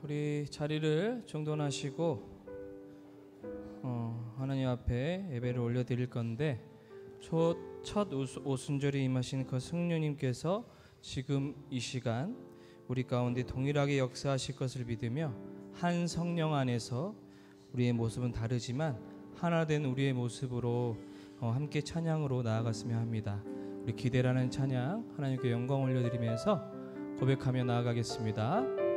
우리 자리를 정돈하시고 하나님 앞에 예배를 올려드릴 건데 첫 오순절에 임하신 그 성령님께서 지금 이 시간 우리 가운데 동일하게 역사하실 것을 믿으며 한 성령 안에서 우리의 모습은 다르지만 하나 된 우리의 모습으로 함께 찬양으로 나아갔으면 합니다. 우리 기대라는 찬양 하나님께 영광 올려드리면서 고백하며 나아가겠습니다.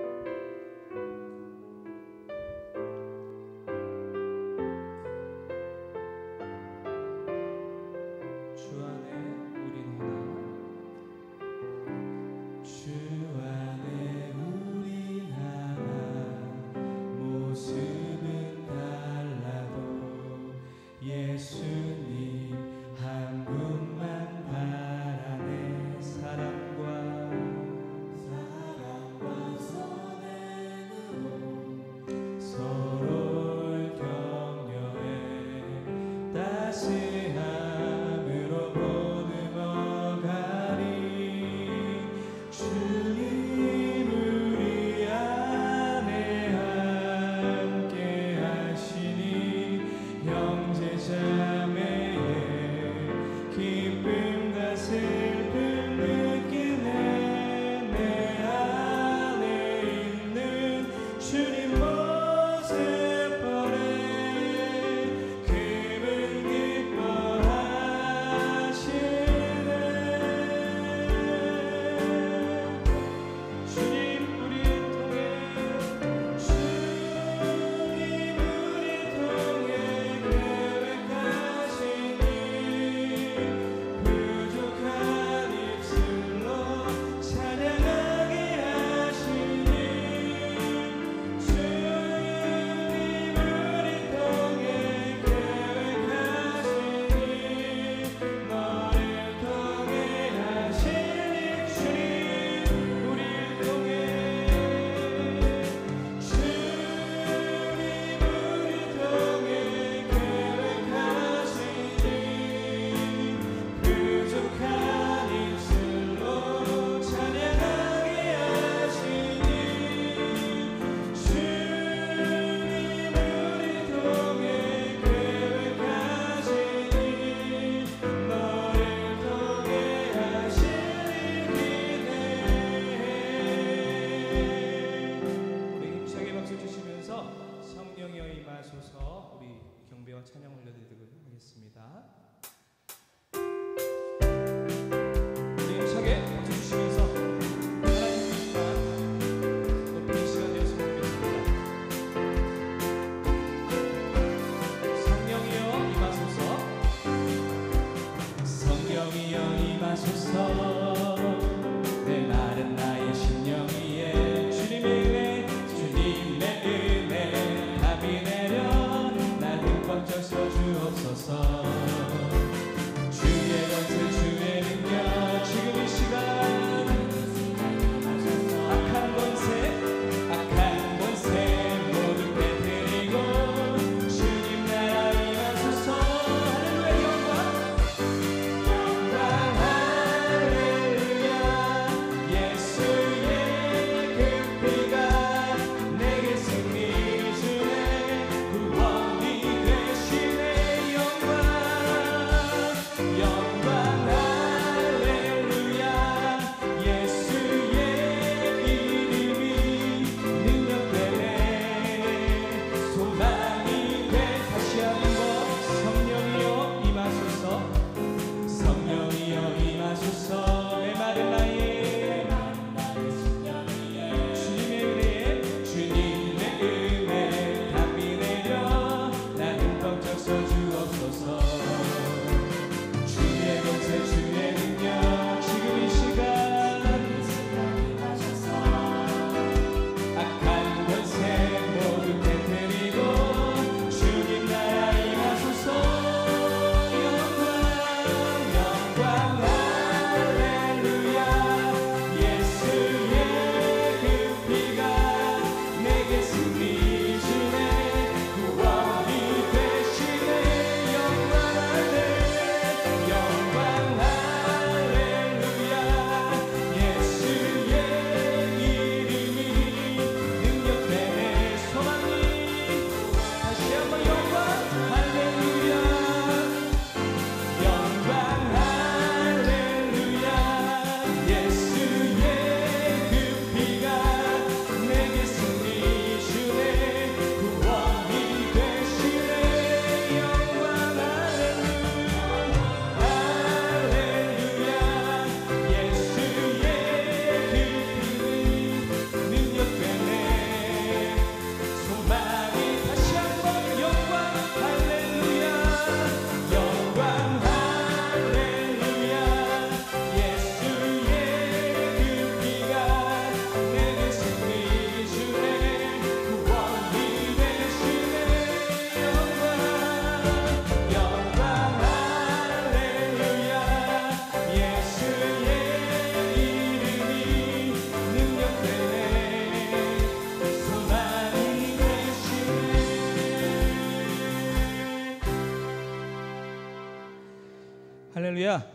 할렐루야.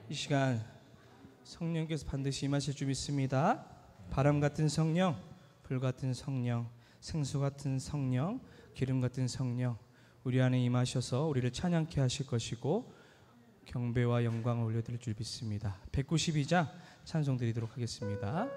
이 시간 성령께서 반드시 임하실 줄 믿습니다. 바람 같은 성령, 불 같은 성령, 생수 같은 성령, 기름 같은 성령, 우리 안에 임하셔서 우리를 찬양케 하실 것이고 경배와 영광을 올려드릴 줄 믿습니다. 192장 찬송 드리도록 하겠습니다.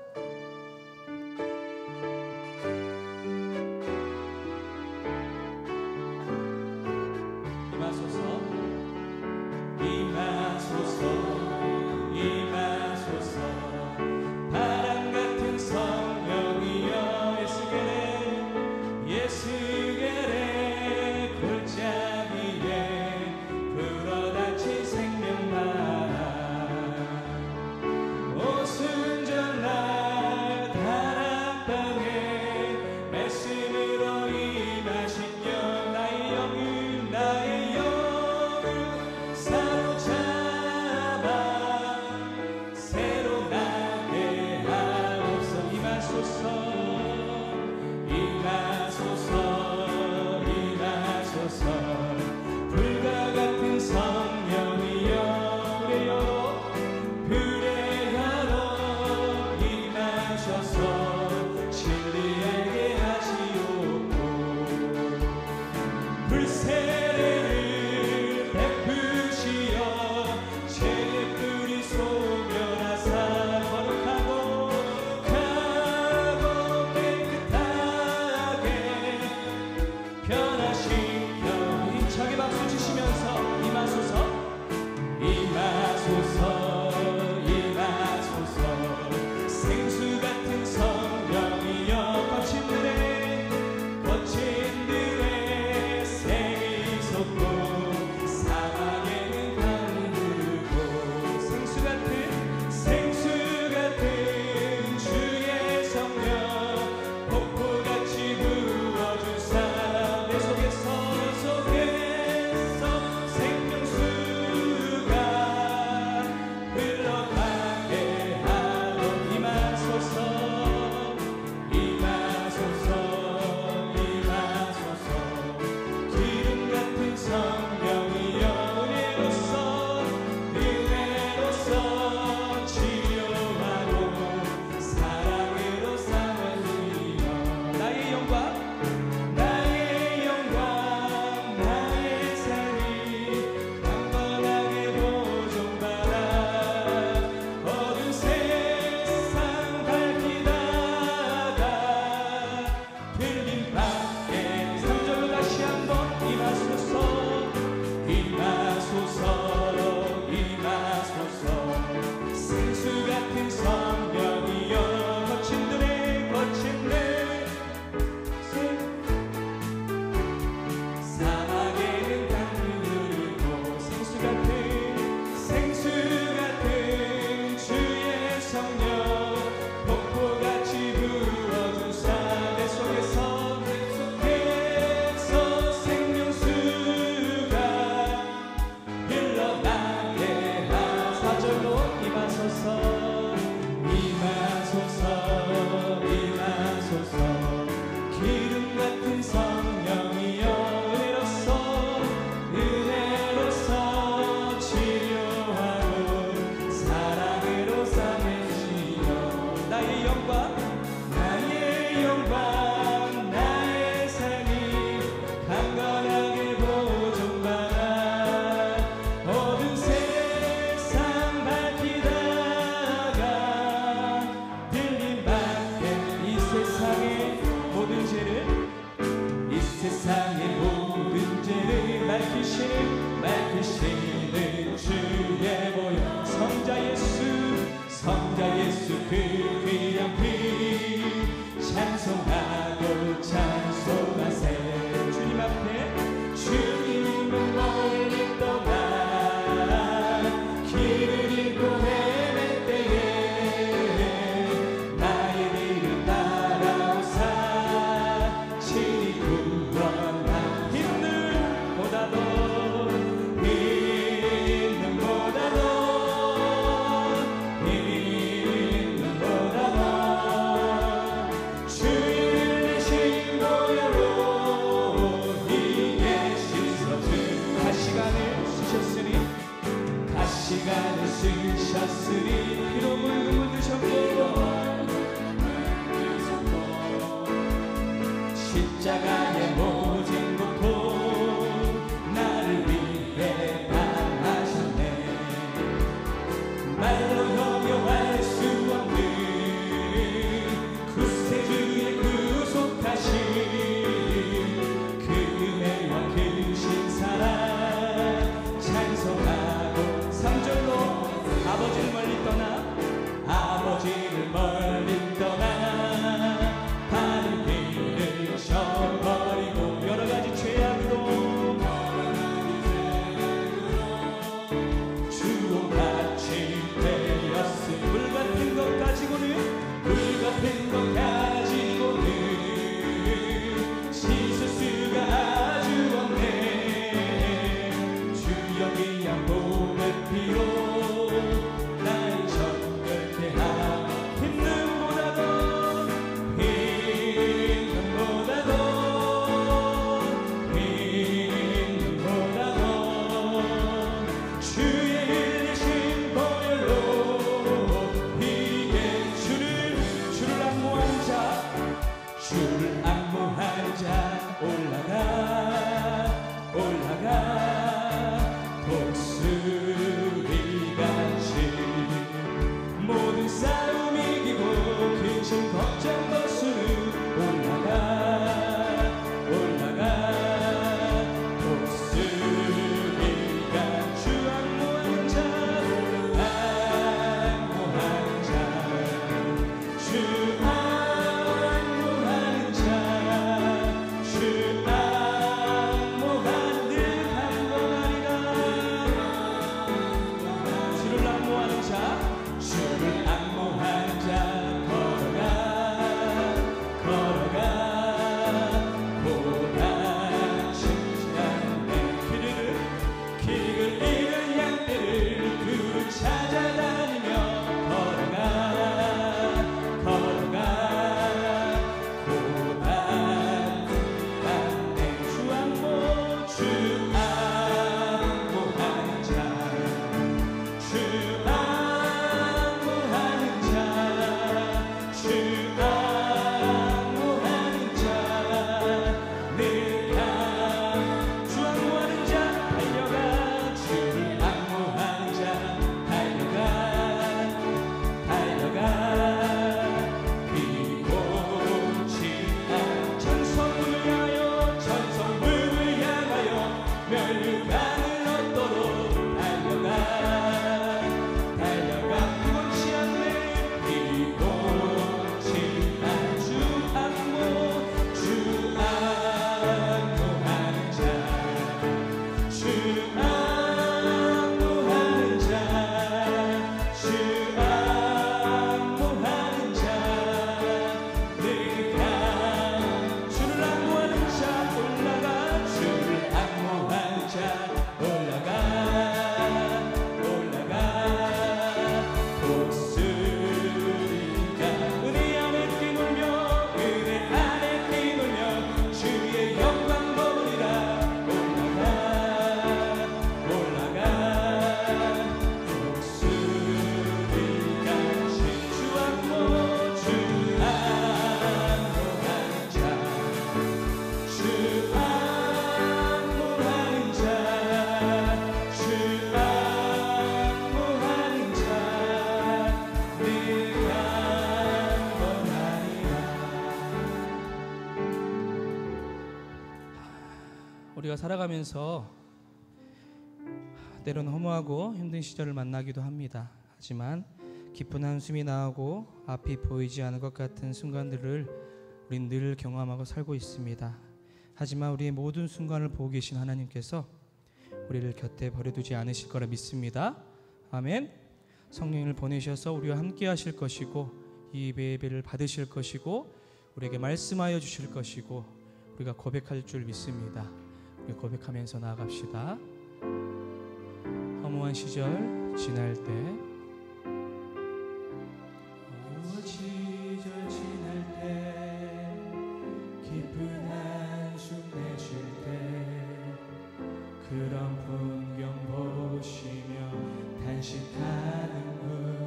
있는 보다 되었으니 피로 물금을 드셨고 십자가의 모진 고통 나를 위해 당하셨네. 말로 형용할 수 없는 구세주의 구속하신 그애와 크신 사랑 찬송하고 3절로 아버지를 멀리 떠나 아버지를 멀리 떠나 바른 길을 저버리고 여러가지 죄악으로 주홍같이 되었으니 불같은 것 가지고는 불같은 것 가지고는 씻을 수가 아주 없네. 주여 귀한 보배 피로 날 정결케 하라. 주를 악무한 자 올라가 독수리같이 모든 싸움 이기고 근심 걱정 벗으는 올라가 독수리가 주 악무한 자 주를 악무한 자 걸어가 보다 쉽지 않네. 길을 잃은 양떼를 두루 찾아다니며 걸어가 보다 않네. 주 악무한 자 우리가 살아가면서 때로는 허무하고 힘든 시절을 만나기도 합니다. 하지만 깊은 한숨이 나오고 앞이 보이지 않을 것 같은 순간들을 우린 늘 경험하고 살고 있습니다. 하지만 우리의 모든 순간을 보고 계신 하나님께서 우리를 곁에 버려두지 않으실 거라 믿습니다. 아멘. 성령을 보내셔서 우리와 함께 하실 것이고 이 예배를 받으실 것이고 우리에게 말씀하여 주실 것이고 우리가 고백할 줄 믿습니다. 우리 고백하면서 나아갑시다. 허무한 시절 지날 때 허무한 시절 지날 때 깊은 한숨 내쉴 때 그런 풍경 보시며 단식하는 분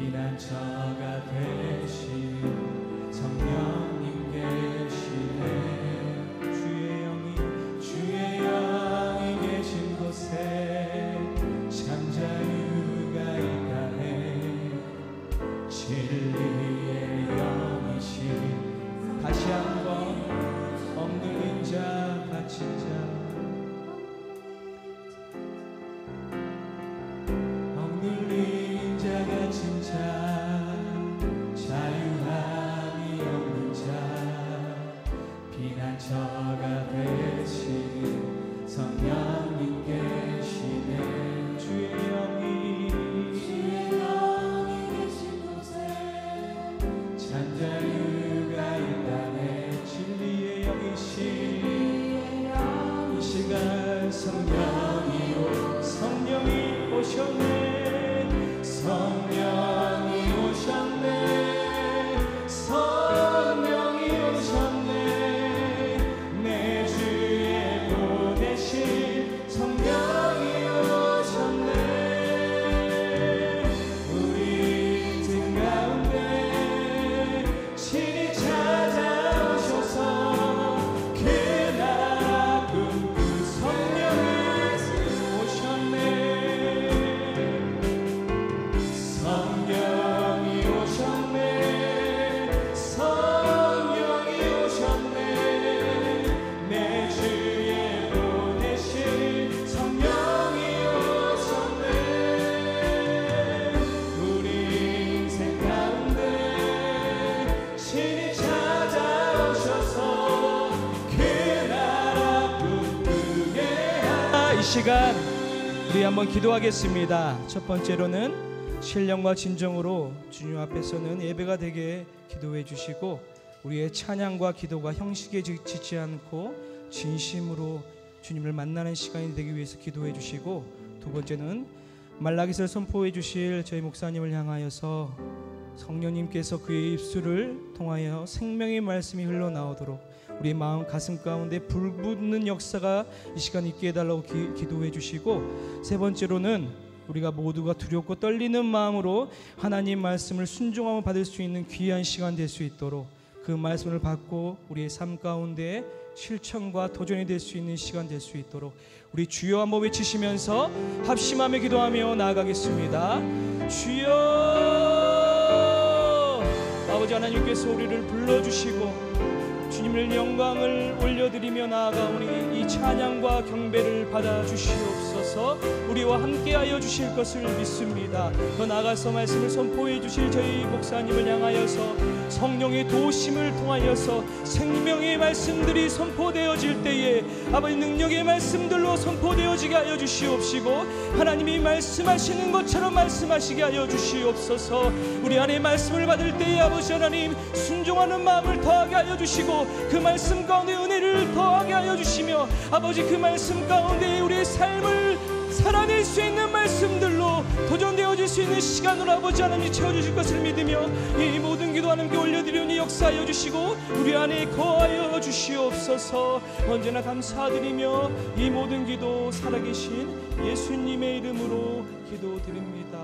피난처가 되신 성령님 계시네. 주의 영이 계신 곳에 참 자유가 있다네. 진리의 영이신 다시 한번 억눌린 자 갇힌 자 억눌린 자 갇힌 자 자유함이 없는 자 피난처가 되신 성령님 계시네. 주의 영이 계신 곳에 참 자유가 있다네. 진리의 영이신 이 시간 성령이 오셨네. 성령이 오셨네. 성령이 오셨네. 내 주에 보내신 성령이 오셨네. 우리 인생 가운데 친히 찾아오셔서 그 나라 꿈그 성령이 오셨네. 성령이 오셨네. 성령이 오셨네. 내 주에 보내신 성령이 오셨네. 우리 인생 가운데 친히 찾아오셔서 그 나라 꿈꾸게 하라. 이 시간 우리 한번 기도하겠습니다. 첫 번째로는 신령과 진정으로 주님 앞에서는 예배가 되게 기도해 주시고 우리의 찬양과 기도가 형식에 지치지 않고 진심으로 주님을 만나는 시간이 되기 위해서 기도해 주시고, 두 번째는 말라기서를 선포해 주실 저희 목사님을 향하여서 성령님께서 그의 입술을 통하여 생명의 말씀이 흘러나오도록 우리 마음 가슴 가운데 불붙는 역사가 이 시간 있게 해달라고 기도해 주시고, 세 번째로는 우리가 모두가 두렵고 떨리는 마음으로 하나님 말씀을 순종하며 받을 수 있는 귀한 시간 될 수 있도록 그 말씀을 받고 우리의 삶 가운데 실천과 도전이 될 수 있는 시간 될 수 있도록 우리 주여 한번 외치시면서 합심하며 기도하며 나아가겠습니다. 주여, 아버지 하나님께서 우리를 불러주시고 주님을 영광을 올려드리며 나아가오니 이 찬양과 경배를 받아주시옵소서. 우리와 함께하여 주실 것을 믿습니다. 더 나아가서 말씀을 선포해 주실 저희 목사님을 향하여서 성령의 도심을 통하여서 생명의 말씀들이 선포되어질 때에 아버지 능력의 말씀들로 선포되어지게 하여 주시옵시고 하나님이 말씀하시는 것처럼 말씀하시게 하여 주시옵소서. 우리 안에 말씀을 받을 때에 아버지 하나님 순종하는 마음을 더하게 하여 주시고 그 말씀 가운데 은혜를 더하게 하여 주시며 아버지 그 말씀 가운데 우리의 삶을 살아낼 수 있는 말씀들로 도전되어질 수 있는 시간으로 아버지 하나님 채워주실 것을 믿으며 이 모든 기도 하나님께 올려드리니 역사하여 주시고 우리 안에 거하여 주시옵소서. 언제나 감사드리며 이 모든 기도 살아계신 예수님의 이름으로 기도드립니다.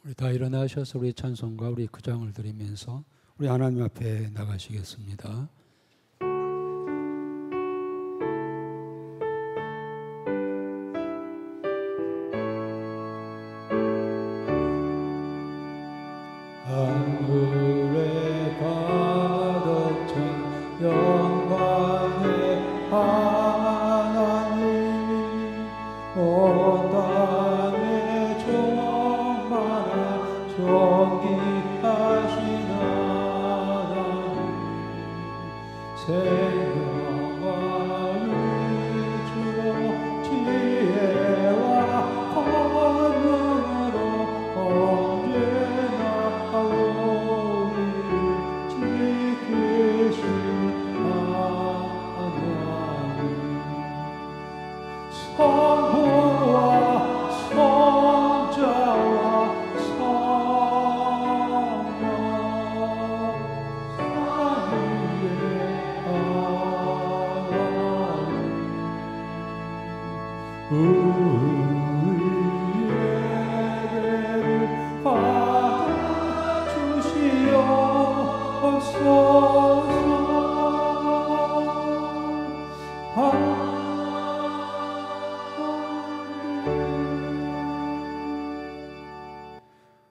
우리 다 일어나셔서 우리 찬송과 우리 구장을 드리면서 우리 하나님 앞에 나가시겠습니다. 하늘의 가득 찬 영광의 하나님 온 땅에 충만한 존귀하신 하나님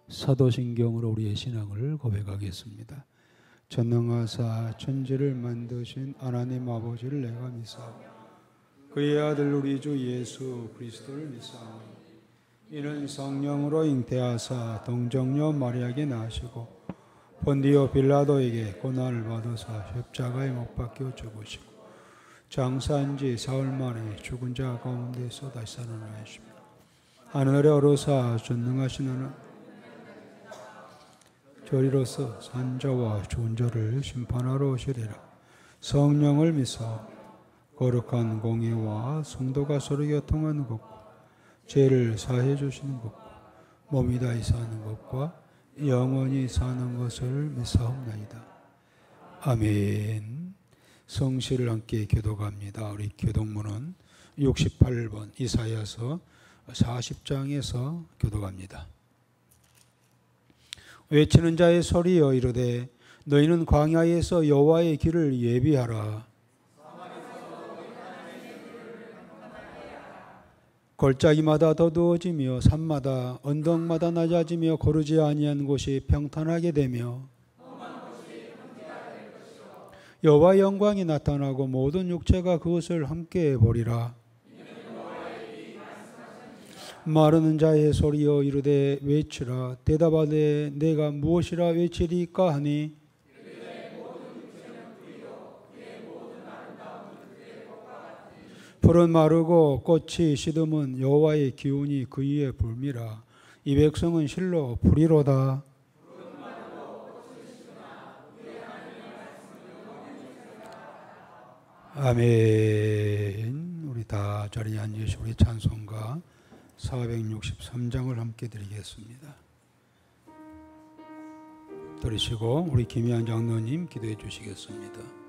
사도신경으로 우리의 신앙을 고백하겠습니다. 전능하사 천지를 만드신 하나님 아버지를 내가 믿사오니 그의 아들 우리 주 예수 그리스도를 믿사오니 이는 성령으로 잉태하사 동정녀 마리아에게 나시고 본디오 빌라도에게 고난을 받으사 십자가에 못 박혀 죽으시고 장사한 지 사흘 만에 죽은 자 가운데서 다시 살아나시며 하늘에 오르사 전능하신 하나님 저리로서 산자와 죽은 자를 심판하러 오시리라. 성령을 믿사 거룩한 공의와 성도가 서로 교통하는 것과 죄를 사해 주시는 것과 몸이 다히 사는 것과 영원히 사는 것을 믿사옵나이다. 아멘. 성시를 함께 교독합니다. 우리 교독문은 68번 이사야서 40장에서 교독합니다. 외치는 자의 소리여 이르되 너희는 광야에서 여호와의 길을 예비하라. 골짜기마다 더두어지며 산마다 언덕마다 낮아지며 고르지 아니한 곳이 평탄하게 되며 여호와의 영광이 나타나고 모든 육체가 그것을 함께 보리라. 마르는 자의 소리여 이르되 외치라. 대답하되 내가 무엇이라 외치리까 하니 풀은 마르고 꽃이 시듬은 여호와의 기운이 그 위에 불미라. 이 백성은 실로 불이로다. 아멘. 우리 다 자리에 앉으시고 우리 찬송가 463장을 함께 드리겠습니다. 들으시고 우리 김희한 장로님 기도해 주시겠습니다.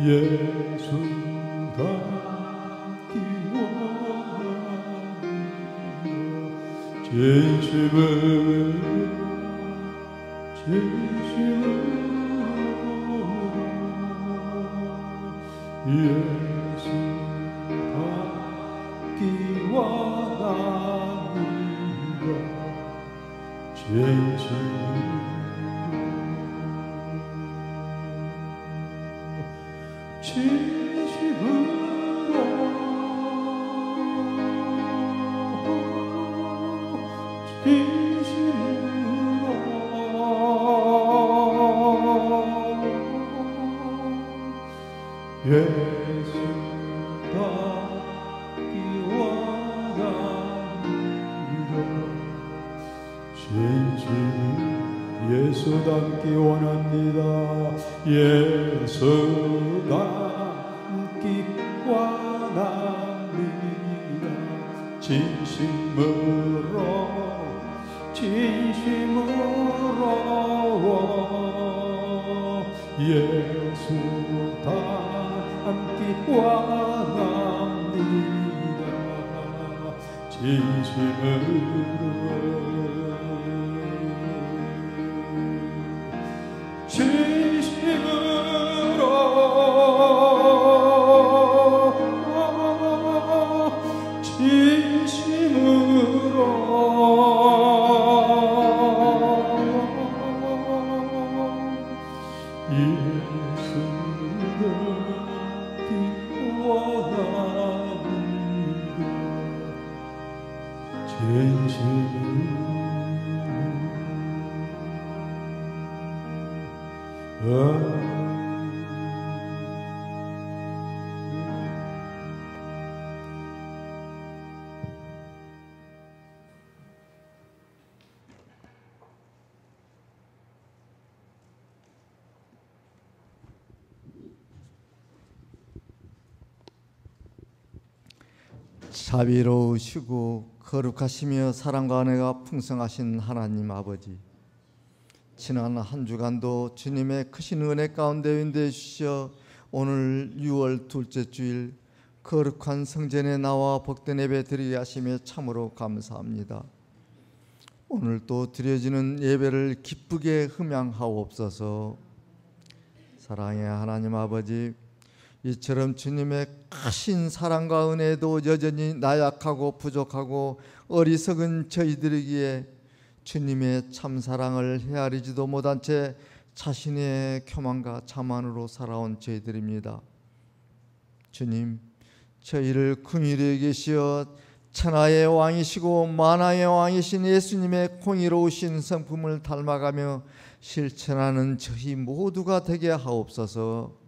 예수 닿기 원합니다. 진심으로 예수 닿기 원합니다. 예수 닿기 원합니다. 진심으로 예수 닮기 원합니다. 예수 닮기 원합니다. 진심으로 예수 닮기 원합니다. 자비로우시고 거룩하시며 사랑과 은혜가 풍성하신 하나님 아버지, 지난 한 주간도 주님의 크신 은혜 가운데 인도해 주시어 오늘 6월 둘째 주일 거룩한 성전에 나와 복된 예배 드리게 하시며 참으로 감사합니다. 오늘 또 드려지는 예배를 기쁘게 흠양하옵소서. 사랑의 하나님 아버지, 이처럼 주님의 크신 사랑과 은혜도 여전히 나약하고 부족하고 어리석은 저희들이기에 주님의 참사랑을 헤아리지도 못한 채 자신의 교만과 자만으로 살아온 저희들입니다. 주님, 저희를 긍휼히 여기시어 천하의 왕이시고 만하의 왕이신 예수님의 공의로우신 성품을 닮아가며 실천하는 저희 모두가 되게 하옵소서.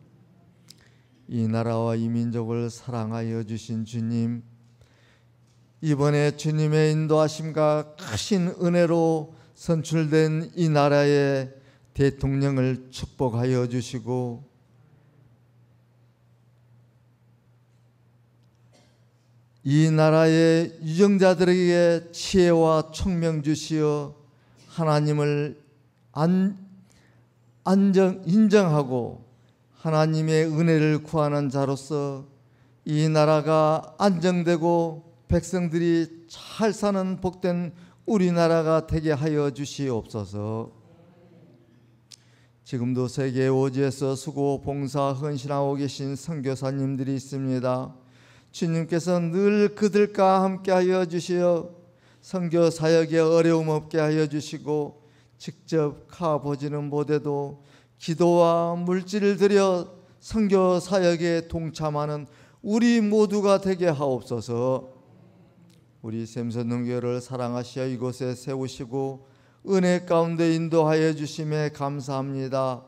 이 나라와 이 민족을 사랑하여 주신 주님, 이번에 주님의 인도하심과 크신 은혜로 선출된 이 나라의 대통령을 축복하여 주시고 이 나라의 유정자들에게 지혜와 총명 주시어 하나님을 인정하고 하나님의 은혜를 구하는 자로서 이 나라가 안정되고 백성들이 잘 사는 복된 우리나라가 되게 하여 주시옵소서. 지금도 세계 오지에서 수고 봉사 헌신하고 계신 선교사님들이 있습니다. 주님께서 늘 그들과 함께 하여 주시어 선교 사역에 어려움 없게 하여 주시고 직접 가보지는 못해도 기도와 물질을 들여 선교 사역에 동참하는 우리 모두가 되게 하옵소서. 우리 샘선능교회를 사랑하시어 이곳에 세우시고 은혜 가운데 인도하여 주심에 감사합니다.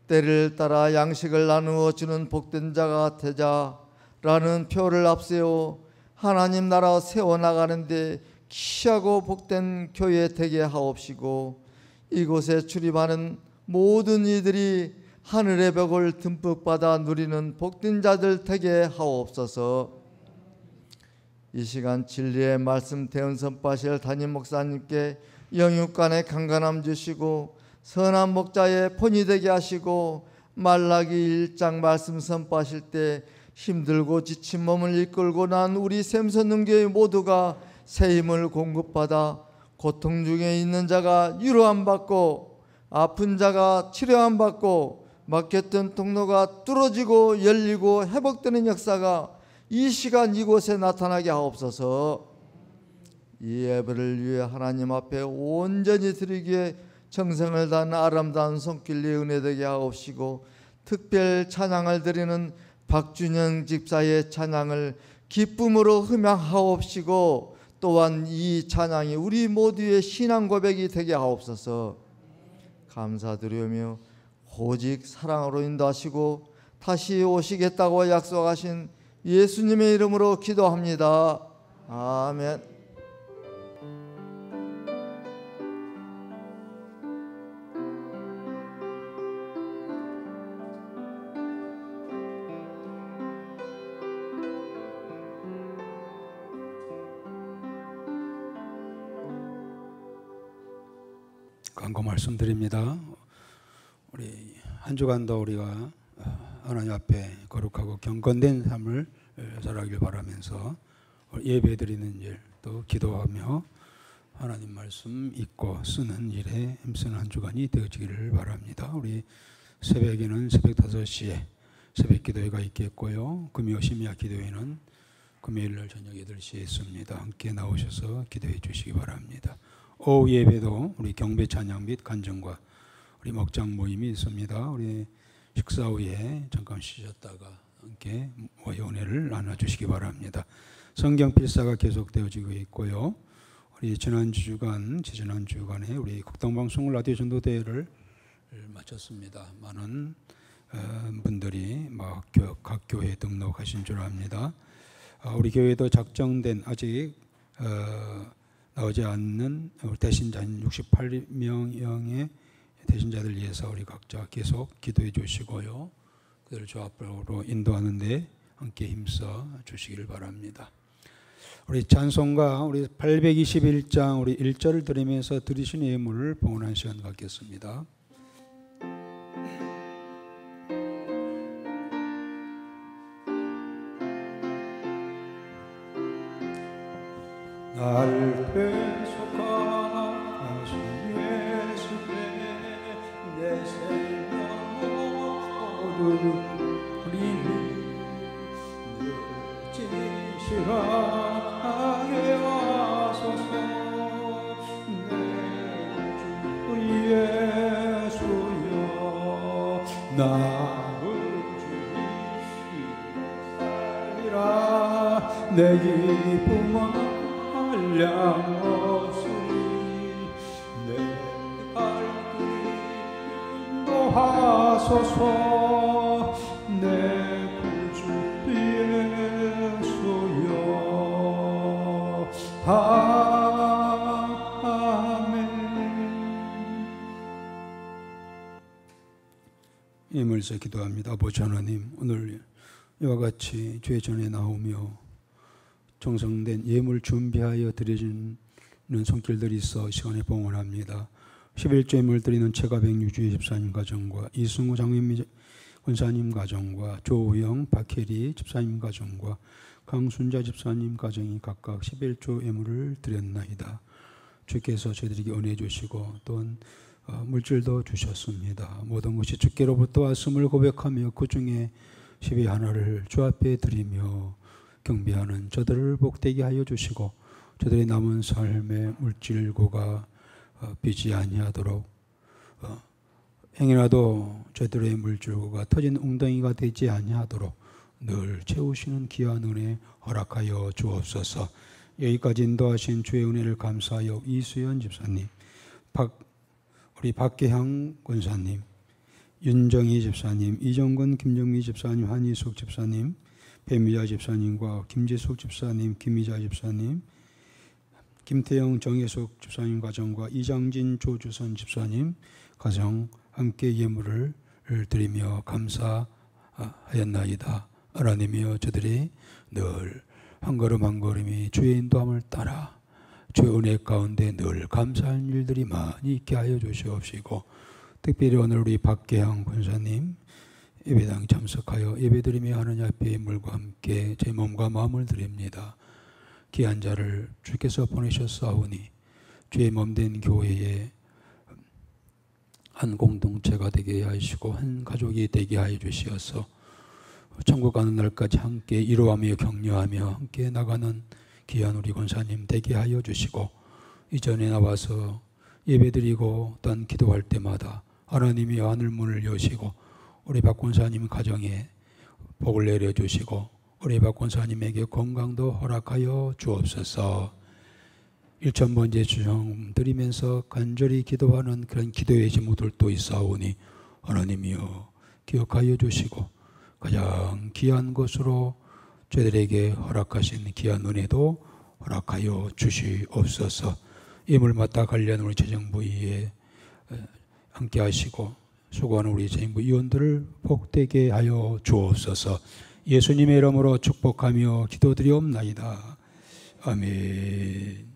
때를 따라 양식을 나누어 주는 복된 자가 되자라는 표를 앞세워 하나님 나라 세워나가는데 귀하고 복된 교회 되게 하옵시고 이곳에 출입하는 모든 이들이 하늘의 벽을 듬뿍 받아 누리는 복된 자들 되게 하옵소서. 이 시간 진리의 말씀 대은선파실 담임 목사님께 영육간의 강건함 주시고 선한 목자의 본이 되게 하시고 말라기 1장 말씀 선포하실 때 힘들고 지친 몸을 이끌고 난 우리 샘선능교회 모두가 새 힘을 공급받아 고통 중에 있는 자가 위로함 받고 아픈 자가 치료함 받고 막혔던 통로가 뚫어지고 열리고 회복되는 역사가 이 시간 이곳에 나타나게 하옵소서. 이 예배를 위해 하나님 앞에 온전히 드리기에 정성을 다한 아름다운 손길이 은혜되게 하옵시고, 특별 찬양을 드리는 박준영 집사의 찬양을 기쁨으로 흠양하옵시고, 또한 이 찬양이 우리 모두의 신앙 고백이 되게 하옵소서. 감사드리며 오직 사랑으로 인도하시고 다시 오시겠다고 약속하신 예수님의 이름으로 기도합니다. 아멘. 간구 말씀드립니다. 우리 한 주간도 우리가 하나님 앞에 거룩하고 경건된 삶을 살아가길 바라면서 예배드리는 일, 또 기도하며 하나님 말씀 읽고 쓰는 일에 힘쓰는 한 주간이 되어지기를 바랍니다. 우리 새벽에는 새벽 5시에 새벽 기도회가 있겠고요. 금요 심야 기도회는 금요일 날 저녁 8시에 있습니다. 함께 나오셔서 기도해 주시기 바랍니다. 오후 예배도 우리 경배 찬양 및 간증과 우리 먹장 모임이 있습니다. 우리 식사 후에 잠깐 쉬셨다가 함께 모여 은혜를 나눠주시기 바랍니다. 성경 필사가 계속되어지고 있고요. 우리 지난주 주간에 우리 국방방송 라디오 전도대회를 마쳤습니다. 많은 분들이 각 교회에 등록하신 줄 압니다. 우리 교회도 작정된 아직 나오지 않는 대신자 68명의 대신자들 위해서 우리 각자 계속 기도해 주시고요. 그들을 주 앞으로 인도하는 데 함께 힘써 주시기를 바랍니다. 우리 찬송가 우리 821장 우리 1절을 들으면서 들으신 예물을 봉헌하는 시간 갖겠습니다. 날 배속하신 예수께 내 생명 모두 드리니 진실하게 하소서. 내 주 예수여 나의 주이시라. 내 기쁨은 한량 없으니 내 발길이 인도하소서. 내 구주 예수여 아멘. 예물서 기도합니다. 아버지 하나님, 오늘 이와 같이 주의 전에 나오며 정성된 예물 준비하여 드려지는 손길들이 있어 시간에 봉헌합니다. 11조 예물 드리는 최가백 유주의 집사님 가정과 이승우 장현미 권사님 가정과 조우영 박혜리 집사님 가정과 강순자 집사님 가정이 각각 11조 예물을 드렸나이다. 주께서 저희들에게 은혜 주시고 또한 물질도 주셨습니다. 모든 것이 주께로부터 왔음을 고백하며 그 중에 10의 하나를 주 앞에 드리며 경배하는 저들을 복되게 하여 주시고 저들의 남은 삶의 물질고가 비지 아니하도록 행여라도 저들의 물질고가 터진 웅덩이가 되지 아니하도록 늘 채우시는 귀한 은혜 허락하여 주옵소서. 여기까지 인도하신 주의 은혜를 감사하여 이수연 집사님, 우리 박계향 권사님, 윤정희 집사님, 이정근 김정미 집사님, 한희숙 집사님, 배미자 집사님과 김재숙 집사님, 김미자 집사님, 김태영 정혜숙 집사님 가정과 이장진 조주선 집사님 가정 함께 예물을 드리며 감사하였나이다. 하나님이여, 저들이 늘 한 걸음 한 걸음이 주의 인도함을 따라 주의 은혜 가운데 늘 감사할 일들이 많이 있게 하여 주시옵시고 특별히 오늘 우리 박계향 권사님 예배당 참석하여 예배드리며 하느님 앞에 물과 함께 제 몸과 마음을 드립니다. 귀한 자를 주께서 보내셨사오니 주의 몸된 교회에 한 공동체가 되게 하시고 한 가족이 되게 하여 주시어서 천국 가는 날까지 함께 이루어가며 격려하며 함께 나가는 귀한 우리 권사님 되게 하여 주시고 이전에 나와서 예배드리고 또한 기도할 때마다 하나님이 하늘문을 여시고 우리 박 권사님 가정에 복을 내려주시고 우리 박 권사님에게 건강도 허락하여 주옵소서. 1,000번째 주정 드리면서 간절히 기도하는 그런 기도의 제목들도 있사오니 하나님이여 기억하여 주시고 가장 귀한 것으로 저희들에게 허락하신 귀한 은혜도 허락하여 주시옵소서. 임을 맡아 관리하는 우리 재정부위에 함께 하시고 수고하는 우리 재정부 위원들을 복되게 하여 주옵소서. 예수님의 이름으로 축복하며 기도드리옵나이다. 아멘.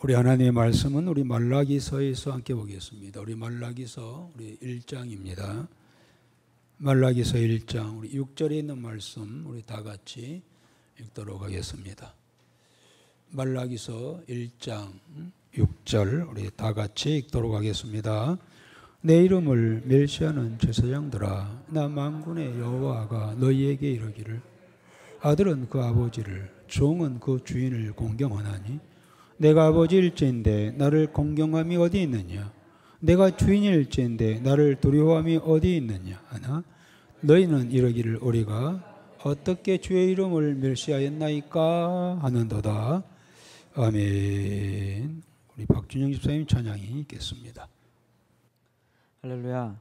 우리 하나님의 말씀은 우리 말라기서에서 함께 보겠습니다. 우리 말라기서 우리 1장입니다. 말라기서 1장 우리 6절에 있는 말씀 우리 다 같이 읽도록 하겠습니다. 말라기서 1장 6절 우리 다 같이 읽도록 하겠습니다. 내 이름을 멸시하는 제사장들아, 나 만군의 여호와가 너희에게 이르기를 아들은 그 아버지를 종은 그 주인을 공경하나니 내가 아버지일진데 나를 공경함이 어디 있느냐? 내가 주인일진데 나를 두려워함이 어디 있느냐? 하나 너희는 이르기를 우리가 어떻게 주의 이름을 멸시하였나이까 하는도다. 아멘. 우리 박준영 집사님 찬양이 있겠습니다. 할렐루야.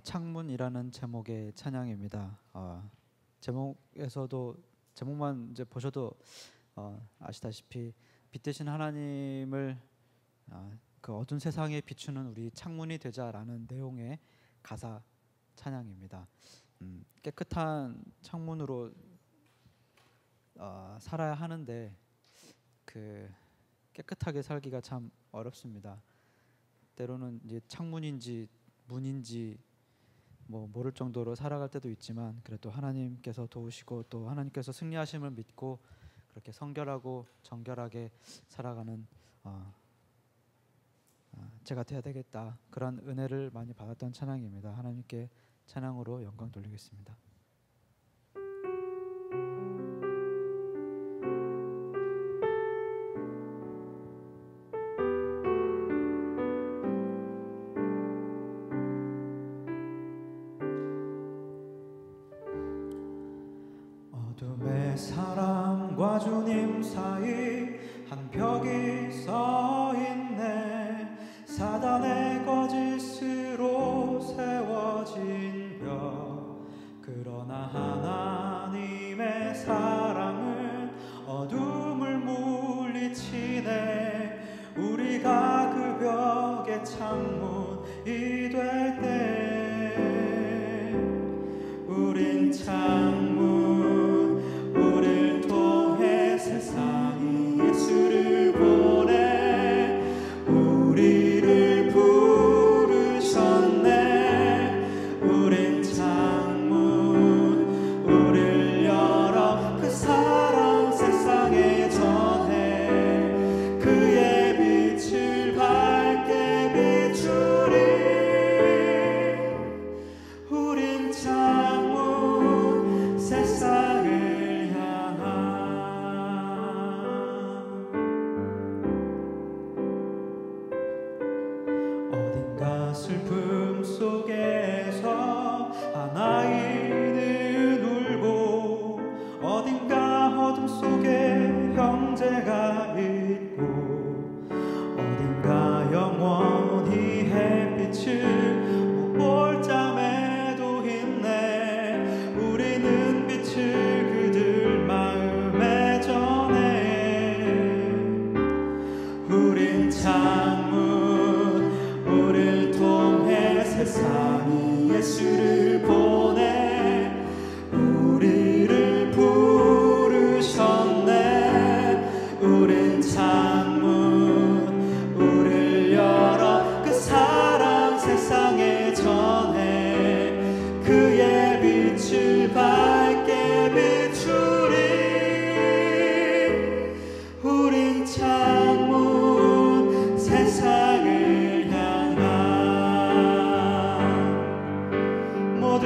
창문이라는 제목의 찬양입니다. 제목에서도 제목만 이제 보셔도 아시다시피 빛 대신 하나님을 그 어두운 세상에 비추는 우리 창문이 되자라는 내용의 가사 찬양입니다. 깨끗한 창문으로 살아야 하는데 그 깨끗하게 살기가 참 어렵습니다. 때로는 이제 창문인지 문인지 모를 정도로 살아갈 때도 있지만 그래도 하나님께서 도우시고 또 하나님께서 승리하심을 믿고 그렇게 성결하고 정결하게 살아가는 제가 돼야 되겠다, 그런 은혜를 많이 받았던 찬양입니다. 하나님께 찬양으로 영광 돌리겠습니다. 어둠의 사람과 주님 사이 한 벽이 서 있네. 사단의 거짓으로 세워진 벽. 그러나 하나님의 사랑은 어둠을 물리치네. 우리가 그 벽의 창문이 될 때 우린 창문, 우릴 통해 세상이 예수를 보내. 우리를 부르셨네. 우린 창문, 우릴 열어 그 사랑 세상에 전해. 그의 빛을 밝게 비추리. 우린 창문, 세상을 향한. 어딘가 슬픔 속에서 한 아이는 울고, 어딘가 어둠 속에 형제가 있고, 어딘가 영원히 햇빛을 못 볼 자매도 있네.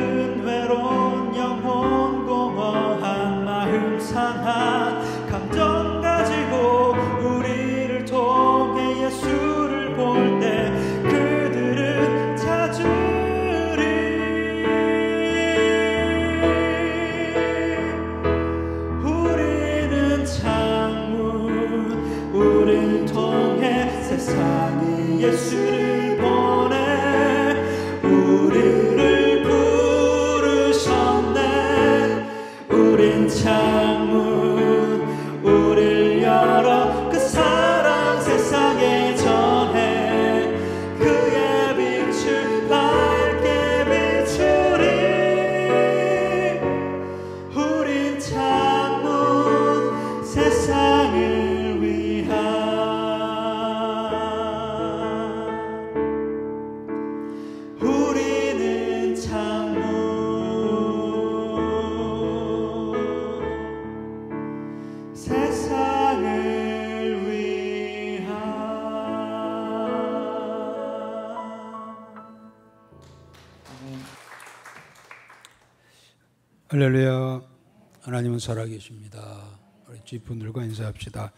큰 외로운 영혼 공허한 마음 상한 감정 가지고 우리를 통해 예수를 볼 때 그들은 찾으리. 우리는 창문, 우리를 통해 세상이 예수를 보내 우리를 부르셨네. 우린 창문, 우리를 열어 그 사랑 세상에 전해 그의 빛을 밝게 비추리. 우린 창문, 세상을 위한. 우리는 창문, 세상을 위한. 할렐루야. 하나님은 살아계십니다. 우리 집분들과 인사합시다.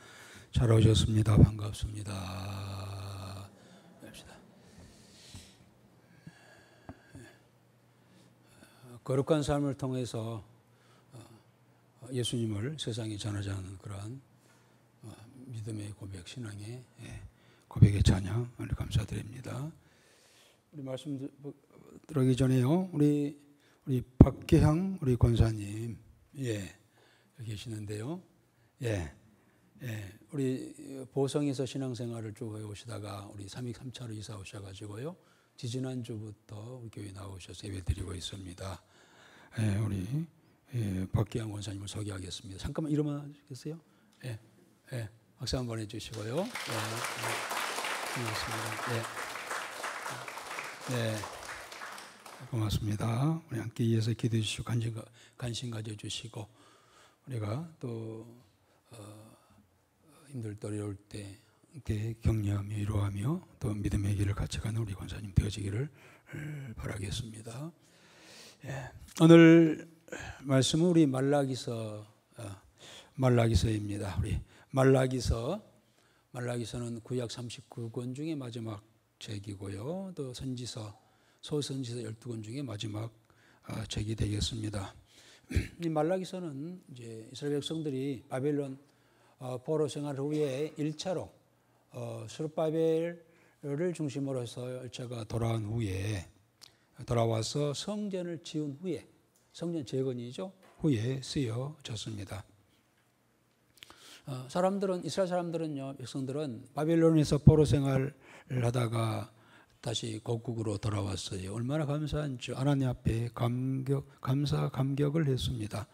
잘 오셨습니다. 반갑습니다. 합시다. 거룩한 삶을 통해서 예수님을 세상에 전하자는 그러한 믿음의 고백, 신앙의 고백의 찬양 감사드립니다. 우리 말씀 들어가기 전에요. 우리 박계향 우리 권사님 여기 계시는데요. 우리 보성에서 신앙생활을 쭉 해오시다가 우리 323차로 이사 오셔가지고요. 지지난주부터 우리 교회 나오셔서 예배 드리고 있습니다. 우리 박계향 권사님을 소개하겠습니다. 잠깐만 일어나 주겠어요? 박수 한번 해주시고요. 고맙습니다. 우리 함께 이어서 기도해 주시고 관심 가져주시고 우리가 또 힘들다 어려울 때 함께 격려하며 위로하며 또 믿음의 길을 같이 가는 우리 권사님 되어지기를 바라겠습니다. 오늘 말씀은 우리 말라기서입니다. 우리 말라기서는 구약 39권 중에 마지막 책이고요. 또 소선지서 12권 중에 마지막 책이 되겠습니다. 이 말라기서는 이제 이스라엘 백성들이 바벨론 포로 생활 후에 1차로 스룹바벨을 중심으로 해서 일차가 돌아온 후에 돌아와서 성전을 지은 후에 성전 재건이죠. 후에 쓰여졌습니다. 이스라엘 사람들은요, 백성들은 바벨론에서 포로 생활을 하다가 다시 고국으로 돌아왔어요. 얼마나 감사한지 하나님 앞에 감격을 했습니다.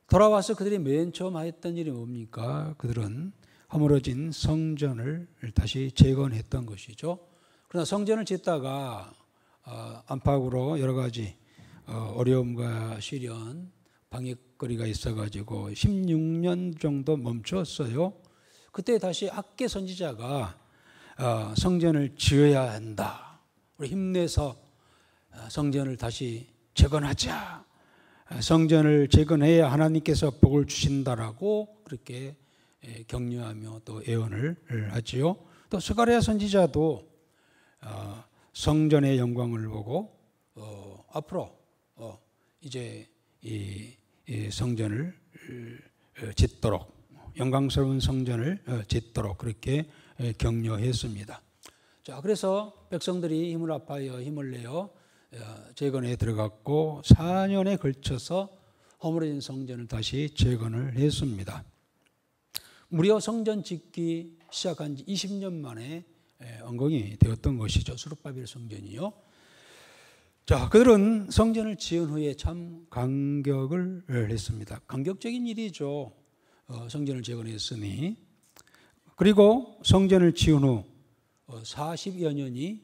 돌아와서 그들이 맨 처음 했던 일이 뭡니까? 그들은 허물어진 성전을 다시 재건했던 것이죠. 그러나 성전을 짓다가 안팎으로 여러 가지 어려움과 시련, 방해거리가 있어가지고 16년 정도 멈췄어요. 그때 다시 학개 선지자가 성전을 지어야 한다. 우리 힘내서 성전을 다시 재건하자. 성전을 재건해야 하나님께서 복을 주신다라고 그렇게 격려하며 또 예언을 하지요. 또 스가랴 선지자도 성전의 영광을 보고 앞으로 이제 이 성전을 짓도록 영광스러운 성전을 짓도록 그렇게 격려했습니다. 자, 그래서 백성들이 힘을 합하여 힘을 내어 재건에 들어갔고 4년에 걸쳐서 허물어진 성전을 다시 재건을 했습니다. 무려 성전 짓기 시작한 지 20년 만에 완공이 되었던 것이죠. 스룹바벨 성전이요. 자, 그들은 성전을 지은 후에 참 감격을 했습니다. 감격적인 일이죠. 성전을 재건했으니. 그리고 성전을 지은 후 40여 년이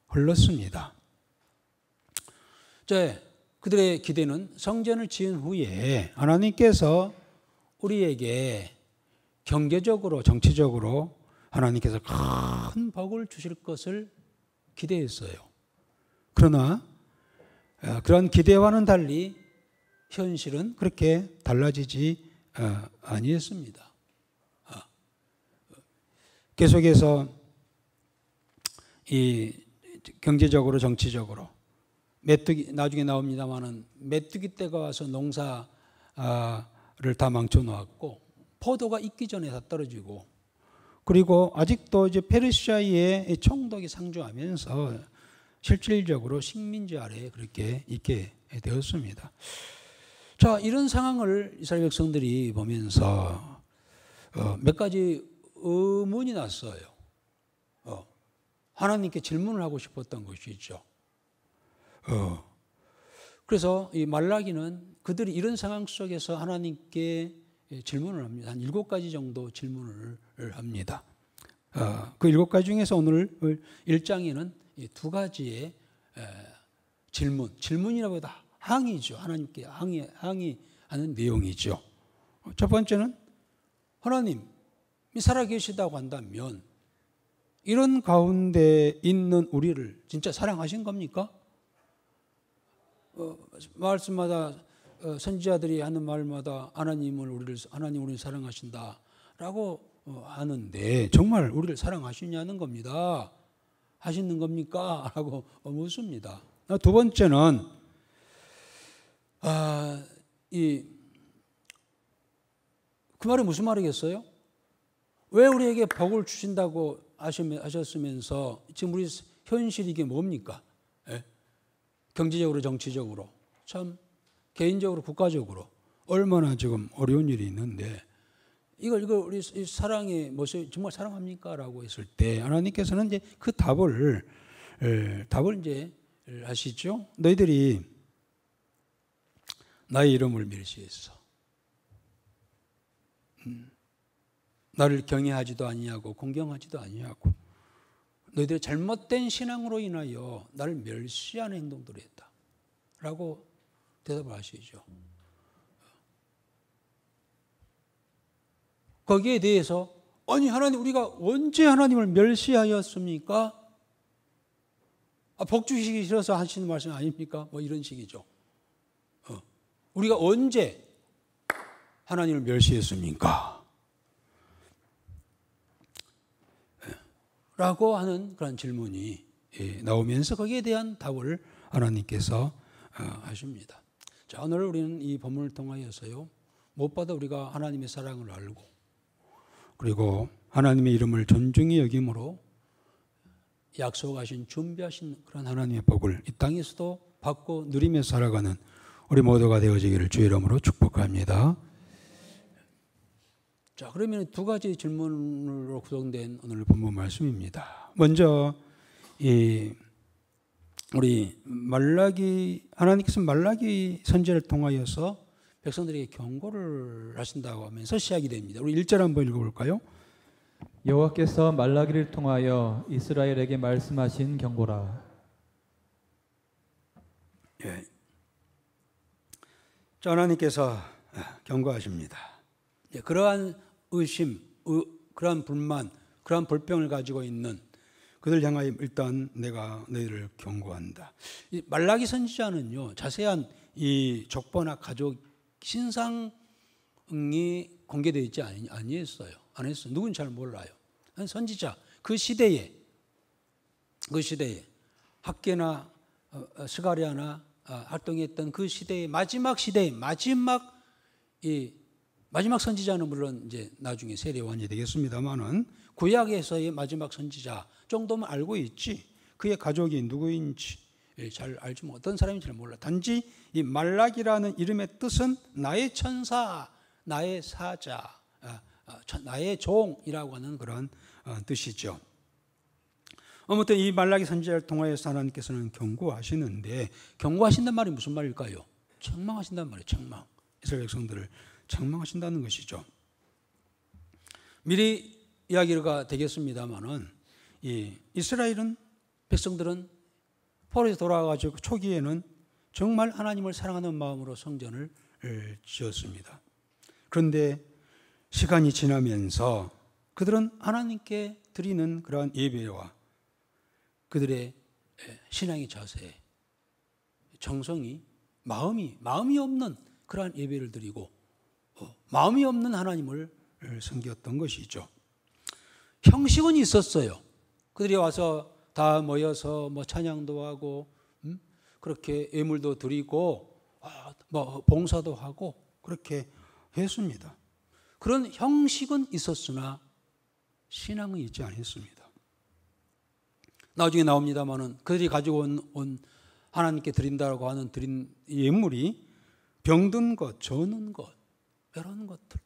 흘렀습니다. 자, 그들의 기대는 성전을 지은 후에 하나님께서 우리에게 경제적으로 정치적으로 하나님께서 큰 복을 주실 것을 기대했어요. 그러나 그런 기대와는 달리 현실은 그렇게 달라지지 아니했습니다. 계속해서 이 경제적으로 정치적으로 메뚜기 나중에 나옵니다만은 메뚜기 때가 와서 농사를 다 망쳐 놓았고 포도가 익기 전에 다 떨어지고 그리고 아직도 이제 페르시아의 총독이 상주하면서 실질적으로 식민지 아래에 그렇게 있게 되었습니다. 자, 이런 상황을 이스라엘 백성들이 보면서 몇 가지 의문이 났어요. 하나님께 질문을 하고 싶었던 것이죠. 그래서 이 말라기는 그들이 이런 상황 속에서 하나님께 질문을 합니다. 한 7가지 정도 질문을 합니다. 그 7가지 중에서 오늘 1장에는 2가지의 질문이라고 해도 항의죠. 하나님께 항의하는 내용이죠. 첫 번째는 하나님이 살아계시다고 한다면 이런 가운데 있는 우리를 진짜 사랑하신 겁니까? 말씀마다 선지자들이 하는 말마다 하나님 우리를 사랑하신다라고 하는데 정말 우리를 사랑하시냐는 겁니다. 하시는 겁니까? 라고 묻습니다. 두 번째는 그 말이 무슨 말이겠어요? 왜 우리에게 복을 주신다고 하셨으면서 지금 우리 현실이 이게 뭡니까? 예? 경제적으로 정치적으로 참 개인적으로 국가적으로 얼마나 지금 어려운 일이 있는데 이걸 우리 사랑의 모습 정말 사랑합니까? 라고 했을 때 하나님께서는 이제 그 답을 이제 하시죠. 너희들이 나의 이름을 멸시했어. 나를 경외하지도 아니하고 공경하지도 아니하고 너희들의 잘못된 신앙으로 인하여 나를 멸시하는 행동들을 했다. 라고 대답을 하시죠. 거기에 대해서 아니 하나님 우리가 언제 하나님을 멸시하였습니까? 복 주시기 싫어서 하시는 말씀 아닙니까? 뭐 이런 식이죠. 우리가 언제 하나님을 멸시했습니까? 라고 하는 그런 질문이 나오면서 거기에 대한 답을 하나님께서 하십니다. 자, 오늘 우리는 이 본문을 통하여서요 무엇보다 우리가 하나님의 사랑을 알고 그리고 하나님의 이름을 존중히 여김으로 약속하신 준비하신 그런 하나님의 복을 이 땅에서도 받고 누리며 살아가는 우리 모두가 되어지기를 주의 이름으로 축복합니다. 자, 그러면 2가지 질문으로 구성된 오늘 본문 말씀입니다. 먼저 우리 말라기 하나님께서 말라기 선지자를 통하여서 백성들에게 경고를 하신다고 하면서 시작이 됩니다. 우리 1절 한번 읽어볼까요? 여호와께서 말라기를 통하여 이스라엘에게 말씀하신 경고라. 예. 자, 하나님께서 경고하십니다. 예, 그러한 의심, 그러한 불만, 그러한 불평을 가지고 있는 그들 향하여 일단 내가 너희를 경고한다. 이 말라기 선지자는요 자세한 이 족보나 가족 신상이 공개되어 있지 아니했어요. 안 했어요. 누군지 잘 몰라요. 선지자 그 시대에 학계나 스가랴나 활동했던 그 시대의 마지막 선지자는 물론 이제 나중에 세례요한이 되겠습니다만은 구약에서의 마지막 선지자 정도만 알고 있지 그의 가족이 누구인지 잘 알지 못 어떤 사람인지 잘 몰라. 단지 이 말라기라는 이름의 뜻은 나의 천사, 나의 사자, 나의 종이라고 하는 그런 뜻이죠. 아무튼 이 말라기 선지자를 통하여서 하나님께서는 경고하시는데 경고하신단 말이 무슨 말일까요? 책망하신단 말이에요. 책망. 이스라엘 백성들을 책망하신다는 것이죠. 미리 이야기가 되겠습니다만은 이 이스라엘은 백성들은 포로에서 돌아와가지고 초기에는 정말 하나님을 사랑하는 마음으로 성전을 지었습니다. 그런데 시간이 지나면서 그들은 하나님께 드리는 그러한 예배와 그들의 신앙의 자세에 정성이 마음이 없는 그러한 예배를 드리고 마음이 없는 하나님을 섬겼던 것이죠. 형식은 있었어요. 그들이 와서 다 모여서 뭐 찬양도 하고 그렇게 예물도 드리고 뭐 봉사도 하고 그렇게 했습니다. 그런 형식은 있었으나 신앙은 있지 않았습니다. 나중에 나옵니다마는 그들이 가지고 온 하나님께 드린다고 하는 드린 예물이 병든 것, 저는 것 이런 것들,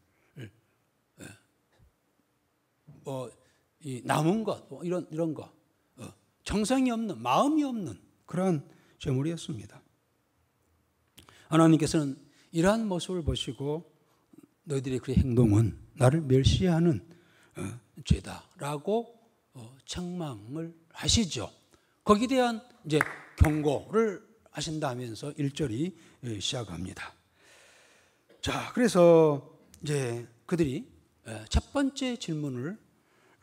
이 남은 것, 이런 거, 정성이 없는, 마음이 없는 그러한 제물이었습니다. 하나님께서는 이러한 모습을 보시고 너희들의 그 행동은 나를 멸시하는 죄다라고 책망을 하시죠. 거기에 대한 이제 경고를 하신다 하면서 1절이 시작합니다. 자, 그래서 이제 그들이 첫 번째 질문을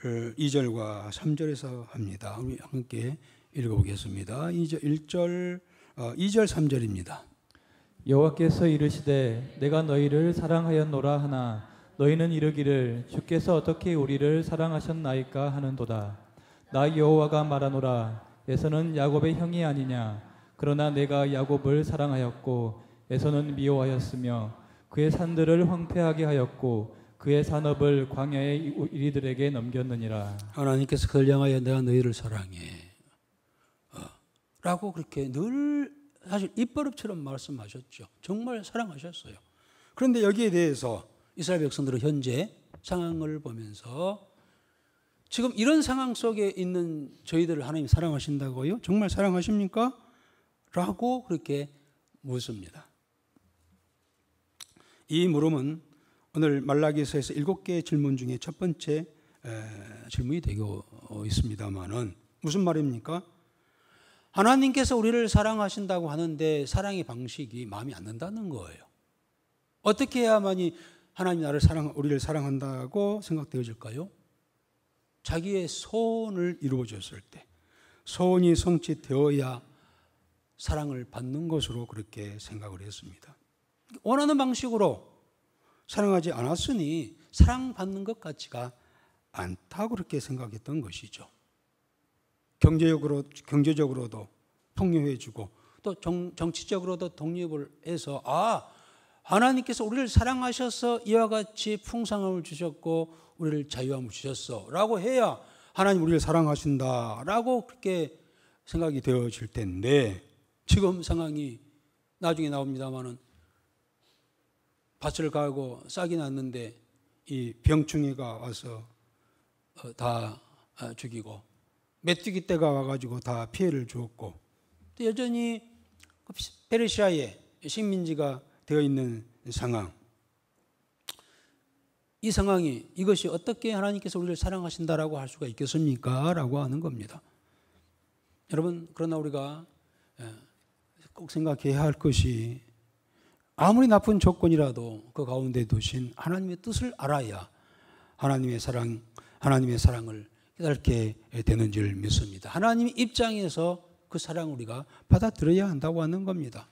2절과 3절에서 합니다. 우리 함께 읽어보겠습니다. 2절 3절입니다. 여호와께서 이르시되 내가 너희를 사랑하였노라 하나 너희는 이르기를 주께서 어떻게 우리를 사랑하셨나이까 하는도다. 나 여호와가 말하노라 에서는 야곱의 형이 아니냐. 그러나 내가 야곱을 사랑하였고 에서는 미워하였으며 그의 산들을 황폐하게 하였고 그의 산업을 광야의 이리들에게 넘겼느니라. 하나님께서 그를 향하여 내가 너희를 사랑해 라고 그렇게 늘 사실 입버릇처럼 말씀하셨죠. 정말 사랑하셨어요. 그런데 여기에 대해서 이스라엘 백성들은 현재 상황을 보면서 지금 이런 상황 속에 있는 저희들을 하나님 사랑하신다고요? 정말 사랑하십니까? 라고 그렇게 묻습니다. 이 물음은 오늘 말라기서에서 7개의 질문 중에 첫 번째 질문이 되고 있습니다만은 무슨 말입니까? 하나님께서 우리를 사랑하신다고 하는데 사랑의 방식이 마음에 안 든다는 거예요. 어떻게 해야만이 하나님 우리를 사랑한다고 생각되어질까요? 자기의 소원을 이루어 줬을 때, 소원이 성취되어야 사랑을 받는 것으로 그렇게 생각을 했습니다. 원하는 방식으로 사랑하지 않았으니 사랑받는 것 같지가 않다고 그렇게 생각했던 것이죠. 경제적으로도 풍요해지고 또 정치적으로도 독립을 해서 하나님께서 우리를 사랑하셔서 이와 같이 풍성함을 주셨고 우리를 자유함을 주셨어 라고 해야 하나님 우리를 사랑하신다 라고 그렇게 생각이 되어질 텐데 지금 상황이 나중에 나옵니다마는 밭을 갈고 싹이 났는데 이 병충해가 와서 다 죽이고 메뚜기 떼가 와가지고 다 피해를 주었고 또 여전히 페르시아의 식민지가 되어 있는 상황, 이 상황이 이것이 어떻게 하나님께서 우리를 사랑하신다라고 할 수가 있겠습니까? 라고 하는 겁니다. 여러분, 그러나 우리가 꼭 생각해야 할 것이 아무리 나쁜 조건이라도 그 가운데 두신 하나님의 뜻을 알아야 하나님의 사랑을 깨닫게 되는 줄 믿습니다. 하나님의 입장에서 그 사랑을 우리가 받아들여야 한다고 하는 겁니다.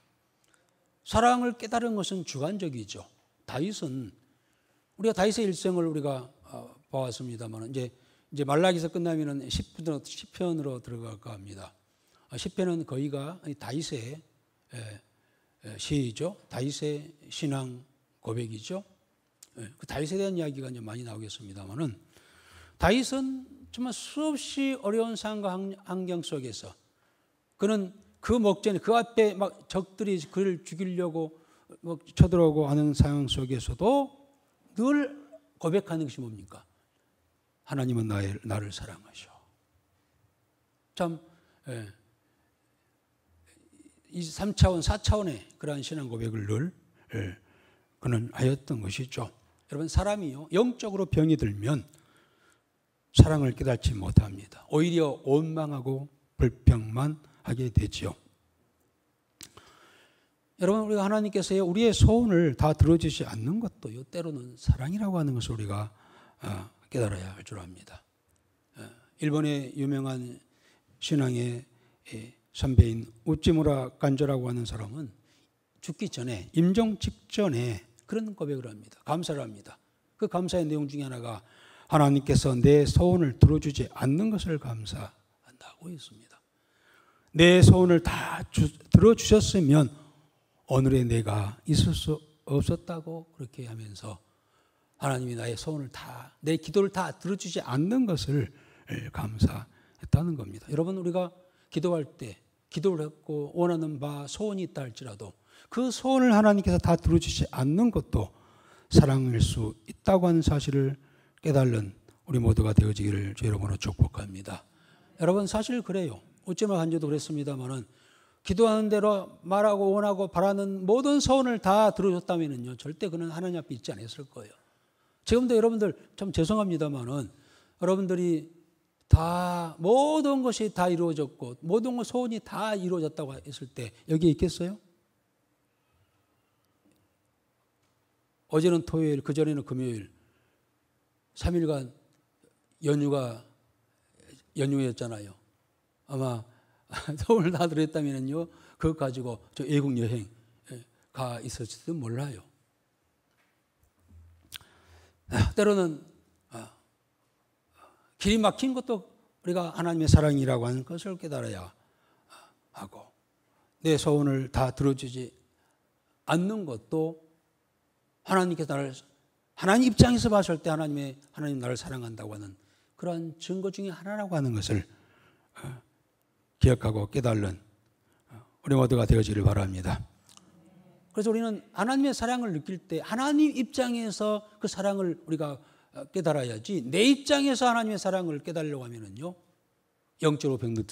사랑을 깨달은 것은 주관적이죠. 다윗은 우리가 다윗의 일생을 우리가 봐왔습니다만 이제 말라기서 끝나면은 시편으로 들어갈까 합니다. 시편은 거의가 다윗의 시이죠. 다윗의 신앙 고백이죠. 그 다윗에 대한 이야기가 이제 많이 나오겠습니다만은 다윗은 정말 수없이 어려운 상황과 환경 속에서 그는 그 목전에 그 앞에 막 적들이 그를 죽이려고 쳐들어오고 하는 상황 속에서도 늘 고백하는 것이 뭡니까? 하나님은 나를 사랑하셔. 참 이 3차원, 4차원의 그러한 신앙 고백을 늘 그는 하였던 것이죠. 여러분, 사람이요 영적으로 병이 들면 사랑을 깨닫지 못합니다. 오히려 원망하고 불평만 하게 되지요. 여러분, 우리가 하나님께서 우리의 소원을 다 들어주지 않는 것도요 때로는 사랑이라고 하는 것을 우리가 깨달아야 할 줄 압니다. 일본의 유명한 신앙의 선배인 우찌무라 간조라고 하는 사람은 죽기 전에 임종 직전에 그런 고백을 합니다. 감사를 합니다. 그 감사의 내용 중에 하나가 하나님께서 내 소원을 들어주지 않는 것을 감사한다고 했습니다. 내 소원을 다 들어주셨으면 오늘의 내가 있을 수 없었다고 그렇게 하면서 하나님이 나의 소원을 다, 내 기도를 다 들어주지 않는 것을 감사했다는 겁니다. 여러분, 우리가 기도할 때 기도를 했고 원하는 바 소원이 있다 할지라도 그 소원을 하나님께서 다 들어주지 않는 것도 사랑일 수 있다고 하는 사실을 깨달는 우리 모두가 되어지기를 주 여러분으로 축복합니다. 여러분, 사실 그래요. 우찌무라 간조도 그랬습니다만은 기도하는 대로 말하고 원하고 바라는 모든 소원을 다 들어줬다면은요, 절대 그는 하나님 앞에 있지 않았을 거예요. 지금도 여러분들 참 죄송합니다만은 여러분들이 다 모든 것이 다 이루어졌고 모든 것 소원이 다 이루어졌다고 했을 때 여기에 있겠어요? 어제는 토요일, 그전에는 금요일 3일간 연휴였잖아요. 아마 소원을 다 들었다면요, 그것 가지고 저 외국 여행 가 있었을지도 몰라요. 때로는 길이 막힌 것도 우리가 하나님의 사랑이라고 하는 것을 깨달아야 하고, 내 소원을 다 들어주지 않는 것도 하나님께서 나를, 하나님 입장에서 봤을 때 하나님 나를 사랑한다고 하는 그러한 증거 중에 하나라고 하는 것을 기억하고 깨달는 우리 모두가 되어지를 바랍니다. 그래서 우리는 하나님의 사랑을 느낄 때 하나님 입장에서 그 사랑을 우리가 깨달아야지, 내 입장에서 하나님의 사랑을 깨달으려고 하면은요, 영적으로 병들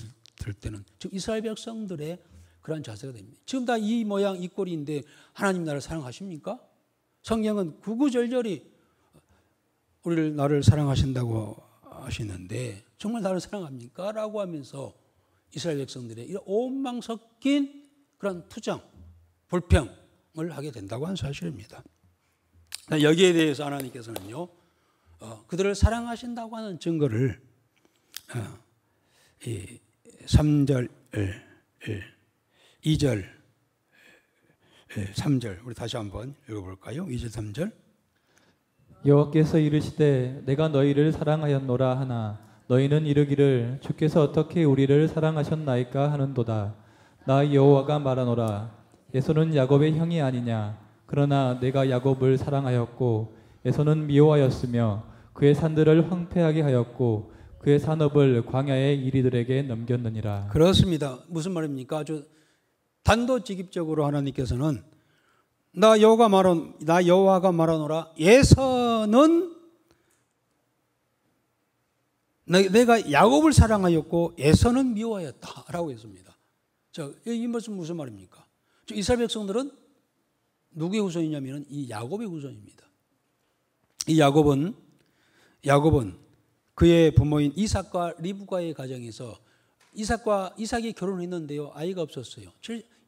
때는 지금 이스라엘 백성들의 그런 자세가 됩니다. 지금 다 이 모양 이 꼴인데 하나님 나를 사랑하십니까? 성경은 구구절절히 나를 사랑하신다고 하시는데 정말 나를 사랑합니까? 라고 하면서 이스라엘 백성들의 이런 오망 섞인 그런 투정, 불평을 하게 된다고 하는 사실입니다. 여기에 대해서 하나님께서는요, 그들을 사랑하신다고 하는 증거를 3절, 2절, 3절 우리 다시 한번 읽어볼까요? 2절, 3절. 여호와께서 이르시되 내가 너희를 사랑하였노라 하나 너희는 이르기를 주께서 어떻게 우리를 사랑하셨나이까 하는도다. 나 여호와가 말하노라. 에서는 야곱의 형이 아니냐. 그러나 내가 야곱을 사랑하였고 에서는 미워하였으며 그의 산들을 황폐하게 하였고 그의 산업을 광야의 이리들에게 넘겼느니라. 그렇습니다. 무슨 말입니까? 아주 단도직입적으로 하나님께서는 나 여호와가 말하노라. 에서는 내가 야곱을 사랑하였고 에서는 미워하였다라고 했습니다. 이 무슨 말입니까? 이스라엘 백성들은 누구의 후손이냐면 이 야곱의 후손입니다. 이 야곱은 그의 부모인 이삭과 리브가의 가정에서 이삭이 결혼했는데요, 아이가 없었어요.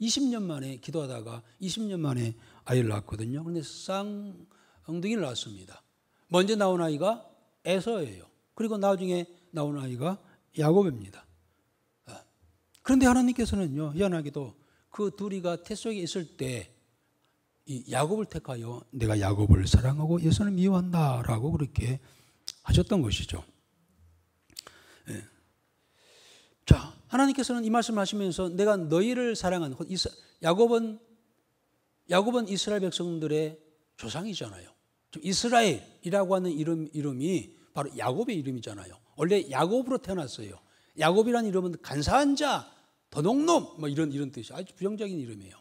20년 만에 기도하다가 20년 만에 아이를 낳았거든요. 그런데 쌍둥이를 낳았습니다. 먼저 나온 아이가 에서예요. 그리고 나중에 나온 아이가 야곱입니다. 그런데 하나님께서는요, 희한하게도 그 둘이가 태 속에 있을 때 이 야곱을 택하여 내가 야곱을 사랑하고 에서는 미워한다라고 그렇게 하셨던 것이죠. 자, 하나님께서는 이 말씀을 하시면서 내가 너희를 사랑하는, 야곱은 이스라엘 백성들의 조상이잖아요. 이스라엘이라고 하는 이름이 바로 야곱의 이름이잖아요. 원래 야곱으로 태어났어요. 야곱이라는 이름은 간사한 자, 도둑놈 뭐 이런 뜻이 아주 부정적인 이름이에요.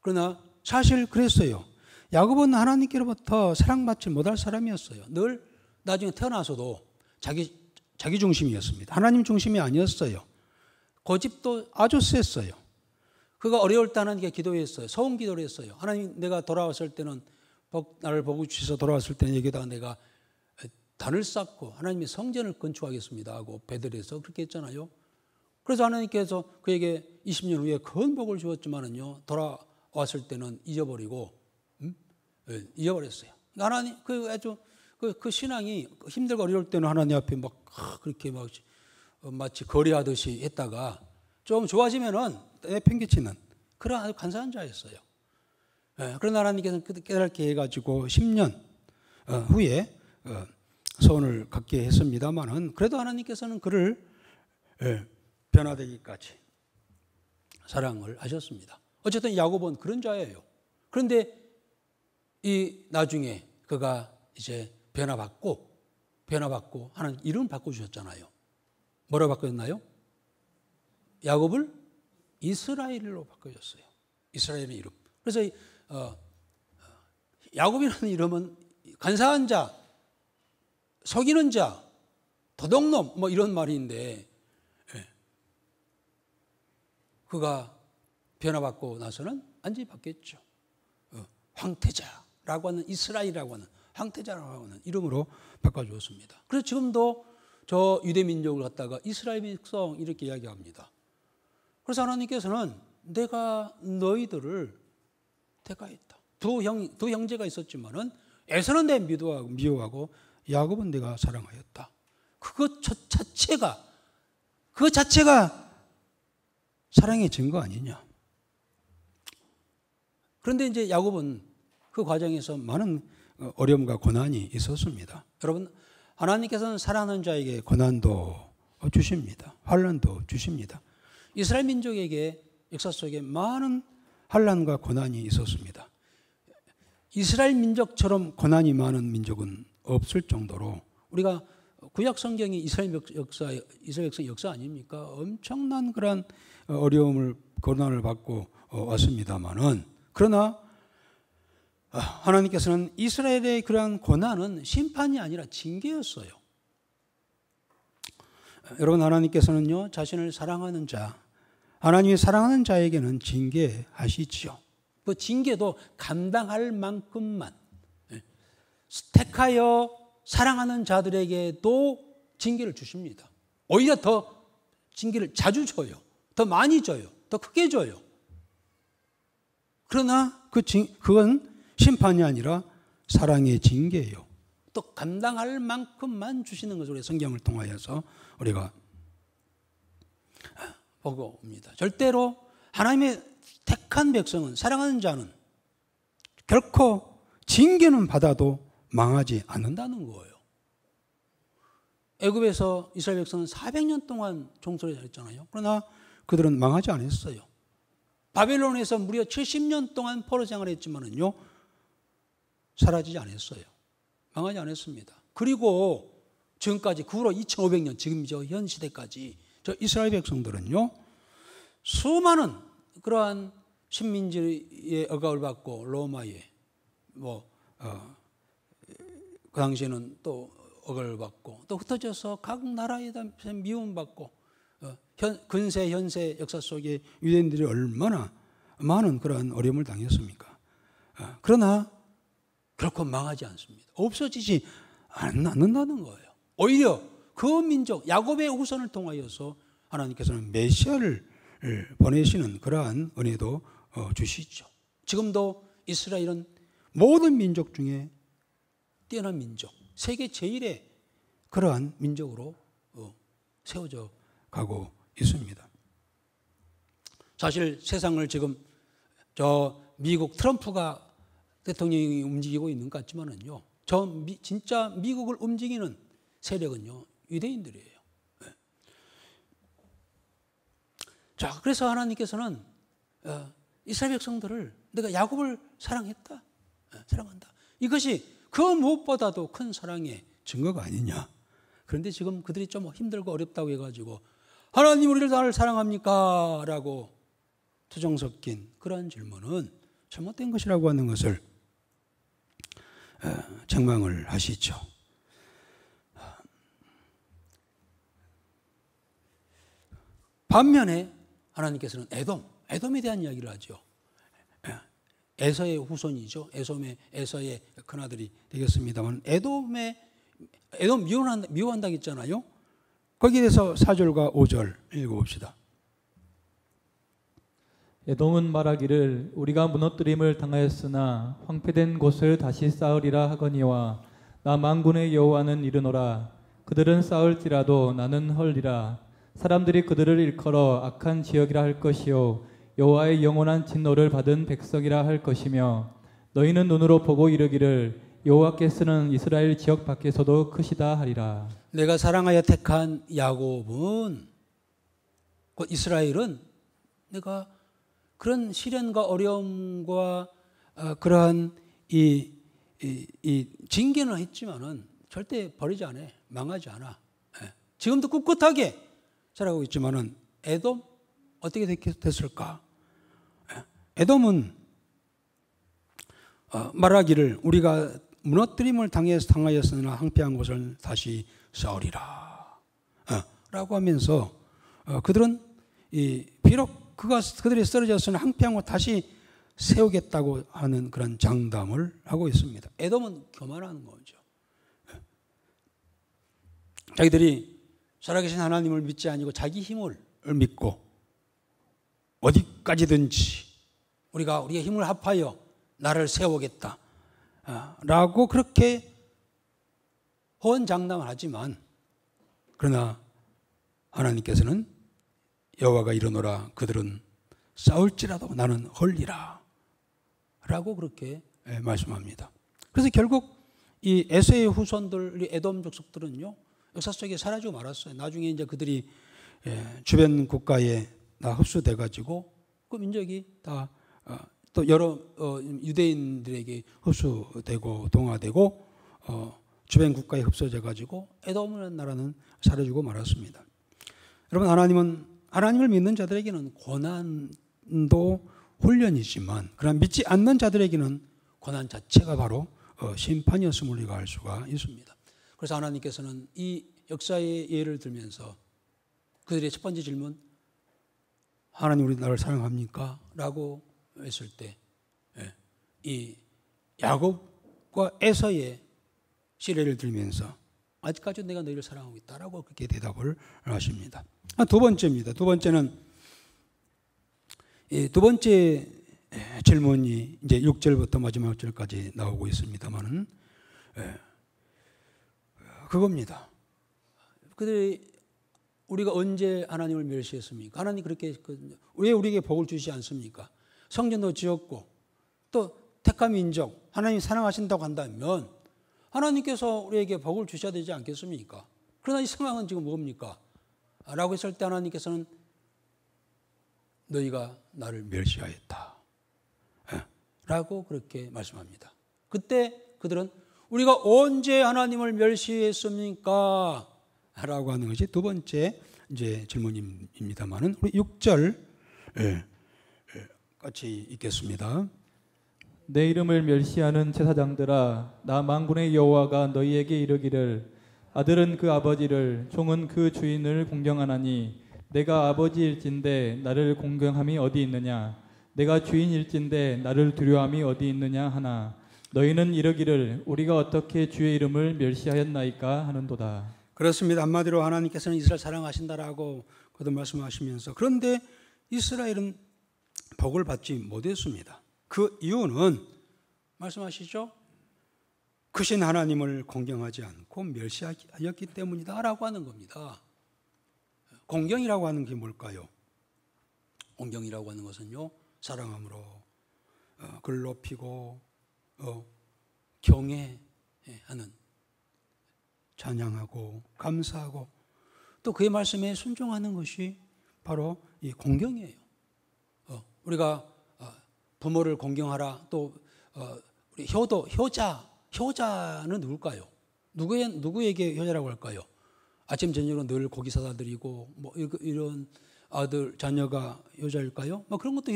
그러나 사실 그랬어요. 야곱은 하나님께로부터 사랑받지 못할 사람이었어요. 늘 나중에 태어나서도 자기 중심이었습니다. 하나님 중심이 아니었어요. 고집도 아주 셌어요. 그가 어려울 때 하나님께 기도했어요. 소원 기도를 했어요. 하나님, 내가 돌아왔을 때는 나를 복을 주셔서 돌아왔을 때는 여기다가 내가 단을 쌓고 하나님의 성전을 건축하겠습니다 하고 베들에서 그렇게 했잖아요. 그래서 하나님께서 그에게 20년 후에 큰 복을 주었지만은요, 돌아왔을 때는 잊어버렸어요. 하나님 그 신앙이 힘들고 어려울 때는 하나님 앞에 막 그렇게 마치 거래하듯이 했다가 좀 좋아지면은 내팽개치는 그런 아주 간사한 자였어요. 그러나 하나님께서는 깨닫게 해가지고 10년 후에 소원을 갖게 했습니다만은 그래도 하나님께서는 그를 변화되기까지 사랑을 하셨습니다. 어쨌든 야곱은 그런 자예요. 그런데 이 나중에 그가 이제 변화받고 하나님 이름 바꿔주셨잖아요. 뭐라 바꿔줬나요? 야곱을 이스라엘로 바꿔줬어요. 이스라엘의 이름. 그래서 야곱이라는 이름은 간사한 자, 속이는 자, 도둑놈 뭐 이런 말인데 그가 변화받고 나서는 완전히 바뀌었죠. 황태자라고 하는 이스라엘이라고 하는 황태자라고 하는 이름으로 바꿔주었습니다. 그래서 지금도 저 유대 민족을 갖다가 이스라엘 백성 이렇게 이야기합니다. 그래서 하나님께서는 내가 너희들을 대가했다. 두 형제가 있었지만은 에서는 내 미워하고 야곱은 내가 사랑하였다. 그것 자체가 사랑의 증거 아니냐. 그런데 이제 야곱은 그 과정에서 많은 어려움과 고난이 있었습니다. 여러분, 하나님께서는 사랑하는 자에게 고난도 주십니다. 환난도 주십니다. 이스라엘 민족에게 역사 속에 많은 환난과 고난이 있었습니다. 이스라엘 민족처럼 고난이 많은 민족은 없을 정도로 우리가 구약 성경이 이스라엘 백성의 역사 아닙니까? 엄청난 그런 어려움을 고난을 받고 왔습니다만은 그러나 하나님께서는 이스라엘의 그러한 고난은 심판이 아니라 징계였어요. 여러분, 하나님께서는요 자신을 사랑하는 자, 하나님이 사랑하는 자에게는 징계하시지요. 그 징계도 감당할 만큼만 택하여 사랑하는 자들에게도 징계를 주십니다. 오히려 더 징계를 자주 줘요. 더 많이 줘요. 더 크게 줘요. 그러나 그건 심판이 아니라 사랑의 징계예요. 또 감당할 만큼만 주시는 것을 우리 성경을 통하여서 우리가 보고 옵니다. 절대로 하나님의 택한 백성은, 사랑하는 자는 결코 징계는 받아도 망하지 않는다는 거예요. 애굽에서 이스라엘 백성은 400년 동안 종살이 했잖아요. 그러나 그들은 망하지 않았어요. 바벨론에서 무려 70년 동안 포로 생활을 했지만은요 사라지지 않았어요. 망하지 않았습니다. 그리고 지금까지 그 후로 2500년 지금 현 시대까지 저 이스라엘 백성들은요 수많은 그러한 식민지의 억압을 받고 로마의 그 당시에는 또 억압을 받고 또 흩어져서 각 나라에 대한 미움받고 근세 현세 역사 속에 유대인들이 얼마나 많은 그러한 어려움을 당했습니까? 그러나 결코 망하지 않습니다. 없어지지 않는다는 거예요. 오히려 그 민족 야곱의 후손을 통하여서 하나님께서는 메시아를 보내시는 그러한 은혜도 주시죠. 지금도 이스라엘은 모든 민족 중에 뛰어난 민족, 세계 제일의 그러한 민족으로 세워져 가고 있습니다. 사실 세상을 지금 저 미국 트럼프가 대통령이 움직이고 있는 것 같지만은요, 진짜 미국을 움직이는 세력은요 유대인들이에요. 자, 그래서 하나님께서는 이스라엘 백성들을 내가 야곱을 사랑했다, 사랑한다. 이것이 그 무엇보다도 큰 사랑의 증거가 아니냐. 그런데 지금 그들이 좀 힘들고 어렵다고 해가지고 하나님 우리를 나를 사랑합니까? 라고 투정 섞인 그러한 질문은 잘못된 것이라고 하는 것을 책망을 하시죠. 반면에 하나님께서는 에돔에 대한 이야기를 하죠. 에서의 후손이죠. 에서의 큰아들이 되겠습니다만 에돔 미워한다고 했잖아요. 거기에 대해서 4절과 5절 읽어봅시다. 에돔은 말하기를 우리가 무너뜨림을 당하였으나 황폐된 곳을 다시 쌓으리라 하거니와 나 만군의 여호와는 이르노라. 그들은 쌓을지라도 나는 헐리라. 사람들이 그들을 일컬어 악한 지역이라 할 것이요 여호와의 영원한 진노를 받은 백성이라 할 것이며 너희는 눈으로 보고 이르기를 여호와께서는 이스라엘 지역 밖에서도 크시다 하리라. 내가 사랑하여 택한 야곱은, 곧 이스라엘은 내가 그런 시련과 어려움과 그러한 이 징계는 했지만은 절대 버리지 않아, 망하지 않아. 지금도 꿋꿋하게 살아가고 있지만은 에돔 어떻게 됐을까? 에돔은 말하기를 우리가 무너뜨림을 당하였으나 황폐한 곳을 다시 쌓으리라 라고 하면서 그들은 비록 그들이 쓰러졌으나 황폐한 곳 다시 세우겠다고 하는 그런 장담을 하고 있습니다. 에돔은 교만하는 거죠. 자기들이 살아계신 하나님을 믿지 아니고 자기 힘을 믿고 어디까지든지 우리가 힘을 합하여 나를 세우겠다 라고 그렇게 호언장담을 하지만, 그러나 하나님께서는 여호와가 이르노라 그들은 싸울지라도 나는 헐리라 라고 그렇게 말씀합니다. 그래서 결국 이 에서의 후손들, 에돔 족속들은요 역사 속에 사라지고 말았어요. 나중에 이제 그들이 주변 국가에 다 흡수돼 가지고 그 민족이 다 또 여러 유대인들에게 흡수되고 동화되고 주변 국가에 흡수돼 가지고 에돔이라는 나라는 사라지고 말았습니다. 여러분, 하나님을 믿는 자들에게는 고난도 훈련이지만, 그러나 믿지 않는 자들에게는 고난 자체가 바로 심판이었음을 우리가 알 수가 있습니다. 그래서 하나님께서는 이 역사의 예를 들면서 그들의 첫 번째 질문, 하나님 우리 나를 사랑합니까? 라고 했을 때 이 야곱과 에서의 시례를 들면서 아직까지 내가 너희를 사랑하고 있다라고 그렇게 대답을 하십니다. 두 번째입니다. 두 번째는 두 번째 질문이 이제 6절부터 마지막 절까지 나오고 있습니다만은 그겁니다. 그들이 우리가 언제 하나님을 멸시했습니까? 하나님 그렇게 왜 우리에게 복을 주시지 않습니까? 성전도 지었고 또 택한 민족 하나님 사랑하신다고 한다면 하나님께서 우리에게 복을 주셔야 되지 않겠습니까? 그러나 이 상황은 지금 뭡니까? 라고 했을 때 하나님께서는 너희가 나를 멸시하였다 라고 그렇게 말씀합니다. 그때 그들은 우리가 언제 하나님을 멸시했습니까? 라고 하는 것이 두 번째 이제 질문입니다만은 우리 6절 같이 읽겠습니다. 내 이름을 멸시하는 제사장들아, 나 만군의 여호와가 너희에게 이르기를 아들은 그 아버지를 종은 그 주인을 공경하나니 내가 아버지일진데 나를 공경함이 어디 있느냐? 내가 주인일진데 나를 두려움이 어디 있느냐 하나 너희는 이르기를 우리가 어떻게 주의 이름을 멸시하였나이까 하는도다. 그렇습니다. 한마디로 하나님께서는 이스라엘 사랑하신다라고 거듭 말씀하시면서, 그런데 이스라엘은 복을 받지 못했습니다. 그 이유는 말씀하시죠. 크신 하나님을 공경하지 않고 멸시하였기 때문이다라고 하는 겁니다. 공경이라고 하는 게 뭘까요? 공경이라고 하는 것은요, 사랑함으로 그를 높이고 경외하는, 찬양하고 감사하고 또 그의 말씀에 순종하는 것이 바로 이 공경이에요. 우리가 부모를 공경하라, 또 우리 효자는 누굴까요? 누구에게 효자라고 할까요? 아침 저녁으로 늘 고기 사다 드리고 뭐 이런 아들 자녀가 효자일까요? 뭐 그런 것도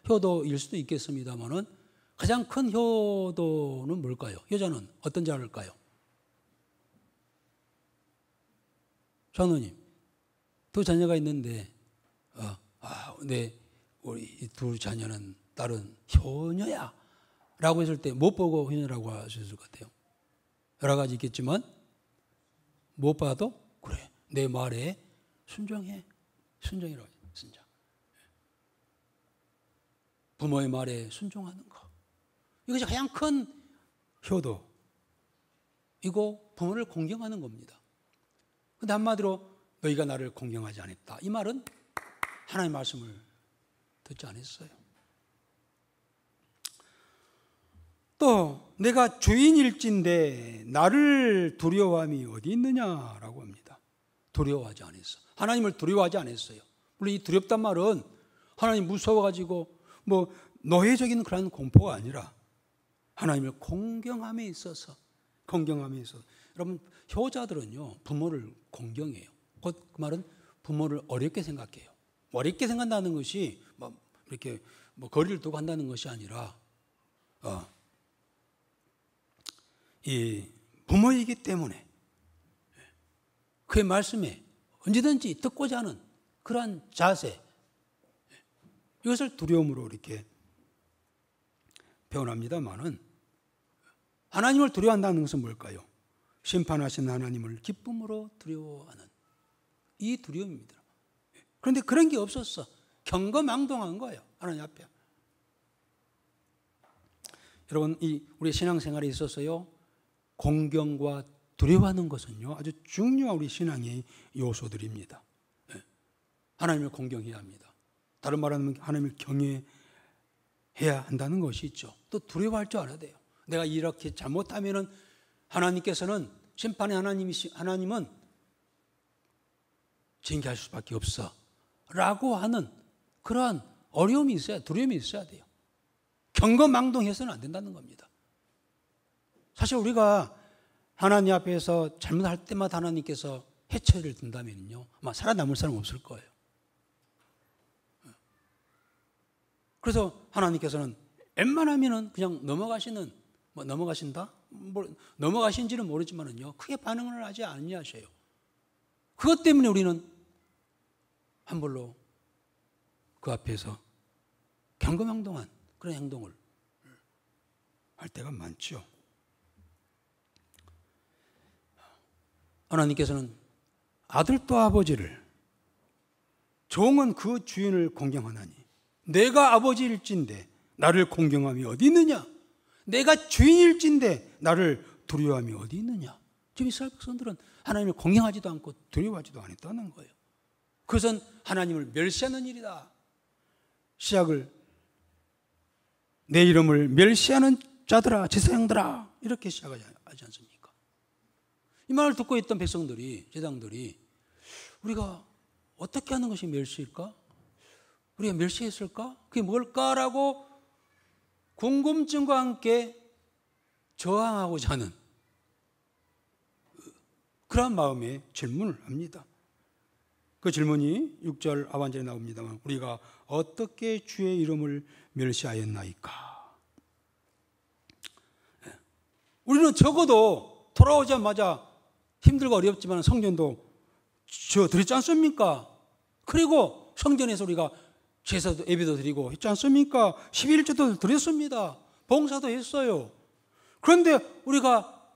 효도일 수도 있겠습니다만은 가장 큰 효도는 뭘까요? 효자는 어떤 자일까요? 장로님, 두 자녀가 있는데 우리 두 자녀는 딸은 효녀야 라고 했을 때 못 보고 효녀라고 하셨을 것 같아요. 여러 가지 있겠지만 못 봐도 그래, 내 말에 순종해. 순종이라고 해요. 순종. 부모의 말에 순종하는 거, 이것이 가장 큰 효도, 이거 부모를 공경하는 겁니다. 근데 한마디로 너희가 나를 공경하지 않았다. 이 말은 하나님의 말씀을 듣지 않았어요. 또 내가 주인일진데 나를 두려워함이 어디 있느냐라고 합니다. 두려워하지 않았어. 하나님을 두려워하지 않았어요. 물론 이 두렵단 말은 하나님 무서워가지고 뭐 노예적인 그런 공포가 아니라 하나님을 공경함에 있어서 여러분 효자들은요 부모를 공경해요. 곧 그 말은 부모를 어렵게 생각해요. 어렵게 생각한다는 것이 뭐 이렇게 뭐 거리를 두고 한다는 것이 아니라 이 부모이기 때문에 그의 말씀에 언제든지 듣고자 하는 그러한 자세, 이것을 두려움으로 이렇게 표현합니다만은 하나님을 두려워한다는 것은 뭘까요? 심판하신 하나님을 기쁨으로 두려워하는 이 두려움입니다. 그런데 그런 게 없었어. 경거망동한 거예요. 하나님 앞에. 여러분, 이 우리 신앙생활에 있어서요, 공경과 두려워하는 것은요, 아주 중요한 우리 신앙의 요소들입니다. 하나님을 공경해야 합니다. 다른 말하면 하나님을 경외해야 한다는 것이 있죠. 또 두려워할 줄 알아야 돼요. 내가 이렇게 잘못하면은 하나님께서는 심판의 하나님은 징계할 수밖에 없어 라고 하는 그러한 어려움이 있어야, 두려움이 있어야 돼요. 경거망동해서는 안 된다는 겁니다. 사실 우리가 하나님 앞에서 잘못할 때마다 하나님께서 해처리를 든다면요, 아마 살아남을 사람 없을 거예요. 그래서 하나님께서는 웬만하면은 그냥 넘어가시는, 뭐 넘어가신다? 뭐 넘어가신지는 모르지만은요, 크게 반응을 하지 않으셔요. 그것 때문에 우리는 함부로 그 앞에서 경거망동한 그런 행동을 할 때가 많죠. 하나님께서는 아들도 아버지를, 종은 그 주인을 공경하나니 내가 아버지일진데 나를 공경함이 어디 있느냐? 내가 주인일진데 나를 두려워함이 어디 있느냐? 지금 이스라엘 백성들은 하나님을 공경하지도 않고 두려워하지도 않았다는 거예요. 그것은 하나님을 멸시하는 일이다. 시작을 내 이름을 멸시하는 자들아, 제사장들아, 이렇게 시작하지 않습니까? 이 말을 듣고 있던 백성들이, 제사장들이 우리가 어떻게 하는 것이 멸시일까? 우리가 멸시했을까? 그게 뭘까라고 궁금증과 함께 저항하고자 하는 그러한 마음에 질문을 합니다. 그 질문이 6절 하반절에 나옵니다만, 우리가 어떻게 주의 이름을 멸시하였나이까? 우리는 적어도 돌아오자마자 힘들고 어렵지만 성전도 드렸지 않습니까? 그리고 성전에서 우리가 제사도 예배도 드리고 했지 않습니까? 11조도 드렸습니다. 봉사도 했어요. 그런데 우리가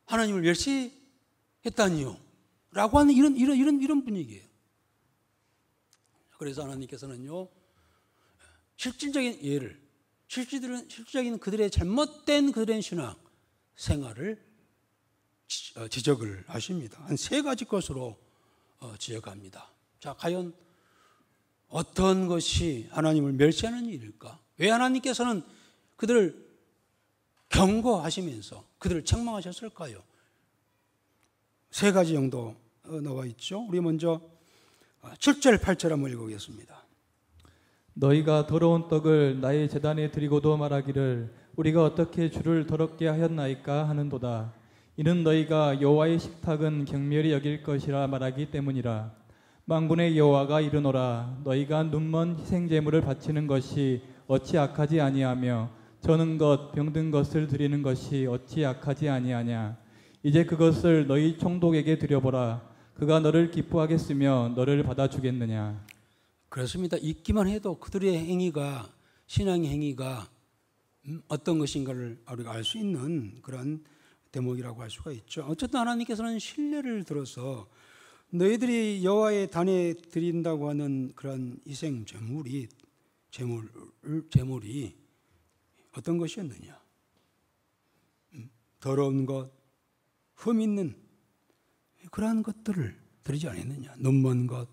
하나님을 멸시했다니요 라고 하는 이런 분위기예요. 그래서 하나님께서는요, 실질적인 예를, 실질적인 그들의 잘못된 그들의 신앙 생활을 지적을 하십니다. 한 세 가지 것으로 지적합니다. 자, 과연 어떤 것이 하나님을 멸시하는 일일까? 왜 하나님께서는 그들을 경고하시면서 그들을 책망하셨을까요? 세 가지 정도 나와 있죠. 우리 먼저 7절, 8절 한번 읽어보겠습니다. 너희가 더러운 떡을 나의 제단에 드리고도 말하기를 우리가 어떻게 주를 더럽게 하였나이까 하는도다. 이는 너희가 여호와의 식탁은 경멸히 여길 것이라 말하기 때문이라. 만군의 여호와가 이르노라. 너희가 눈먼 희생제물을 바치는 것이 어찌 악하지 아니하며 저는 것 병든 것을 드리는 것이 어찌 악하지 아니하냐. 이제 그것을 너희 총독에게 드려보라. 그가 너를 기뻐하겠으며 너를 받아주겠느냐. 그렇습니다. 읽기만 해도 그들의 행위가, 신앙의 행위가 어떤 것인가를 우리가 알 수 있는 그런 대목이라고 할 수가 있죠. 어쨌든 하나님께서는 신뢰를 들어서 너희들이 여호와의 단에 드린다고 하는 그런 희생 제물이 어떤 것이었느냐? 더러운 것, 흠 있는 그러한 것들을 드리지 않았느냐. 눈먼 것,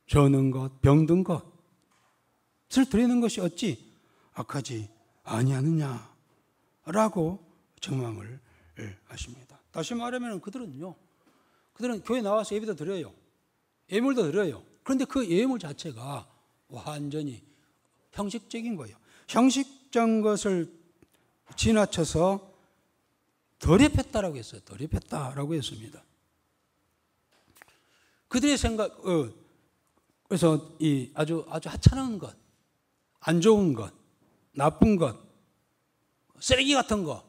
저는 것, 병든 것을 드리는 것이 어찌 악하지 아니하느냐라고 책망을 하십니다. 다시 말하면 그들은 교회 나와서 예배도 드려요. 예물도 드려요. 그런데 그 예물 자체가 완전히 형식적인 거예요. 형식적인 것을 지나쳐서 덜입했다라고 했어요. 덜입했다라고 했습니다. 그들의 생각, 그래서 이 아주 하찮은 것, 안 좋은 것, 나쁜 것, 쓰레기 같은 것,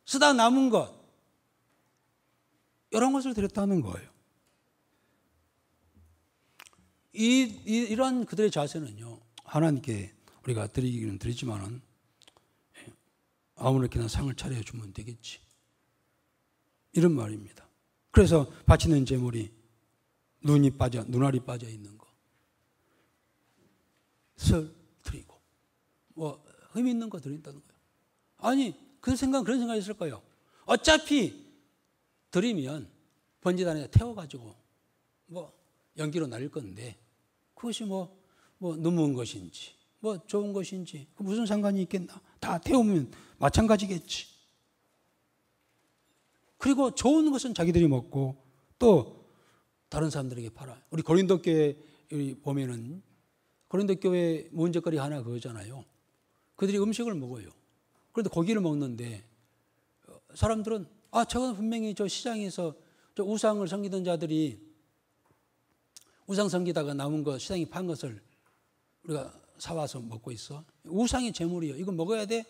쓰다 남은 것, 이런 것을 드렸다는 거예요. 이러한 그들의 자세는요, 하나님께 우리가 드리기는 드리지만은 아무렇게나 상을 차려주면 되겠지, 이런 말입니다. 그래서 바치는 제물이 눈알이 빠져 있는 것을 드리고, 흠 있는 거 드린다는 거예요. 아니, 그런 생각이 있을 거예요. 어차피 드리면 번제단에 태워가지고 연기로 날릴 건데, 그것이 눈먼 것인지 좋은 것인지 무슨 상관이 있겠나. 다 태우면 마찬가지겠지. 그리고 좋은 것은 자기들이 먹고 또 다른 사람들에게 팔아요. 우리 고린도 교회 보면은 고린도 교회 문제거리 하나 그거잖아요. 그들이 음식을 먹어요. 그런데 고기를 먹는데 사람들은 저건 분명히 저 시장에서 저 우상을 섬기던 자들이 우상 섬기다가 남은 거 시장에 판 것을 우리가 사와서 먹고 있어. 우상의 제물이요. 이거 먹어야 돼?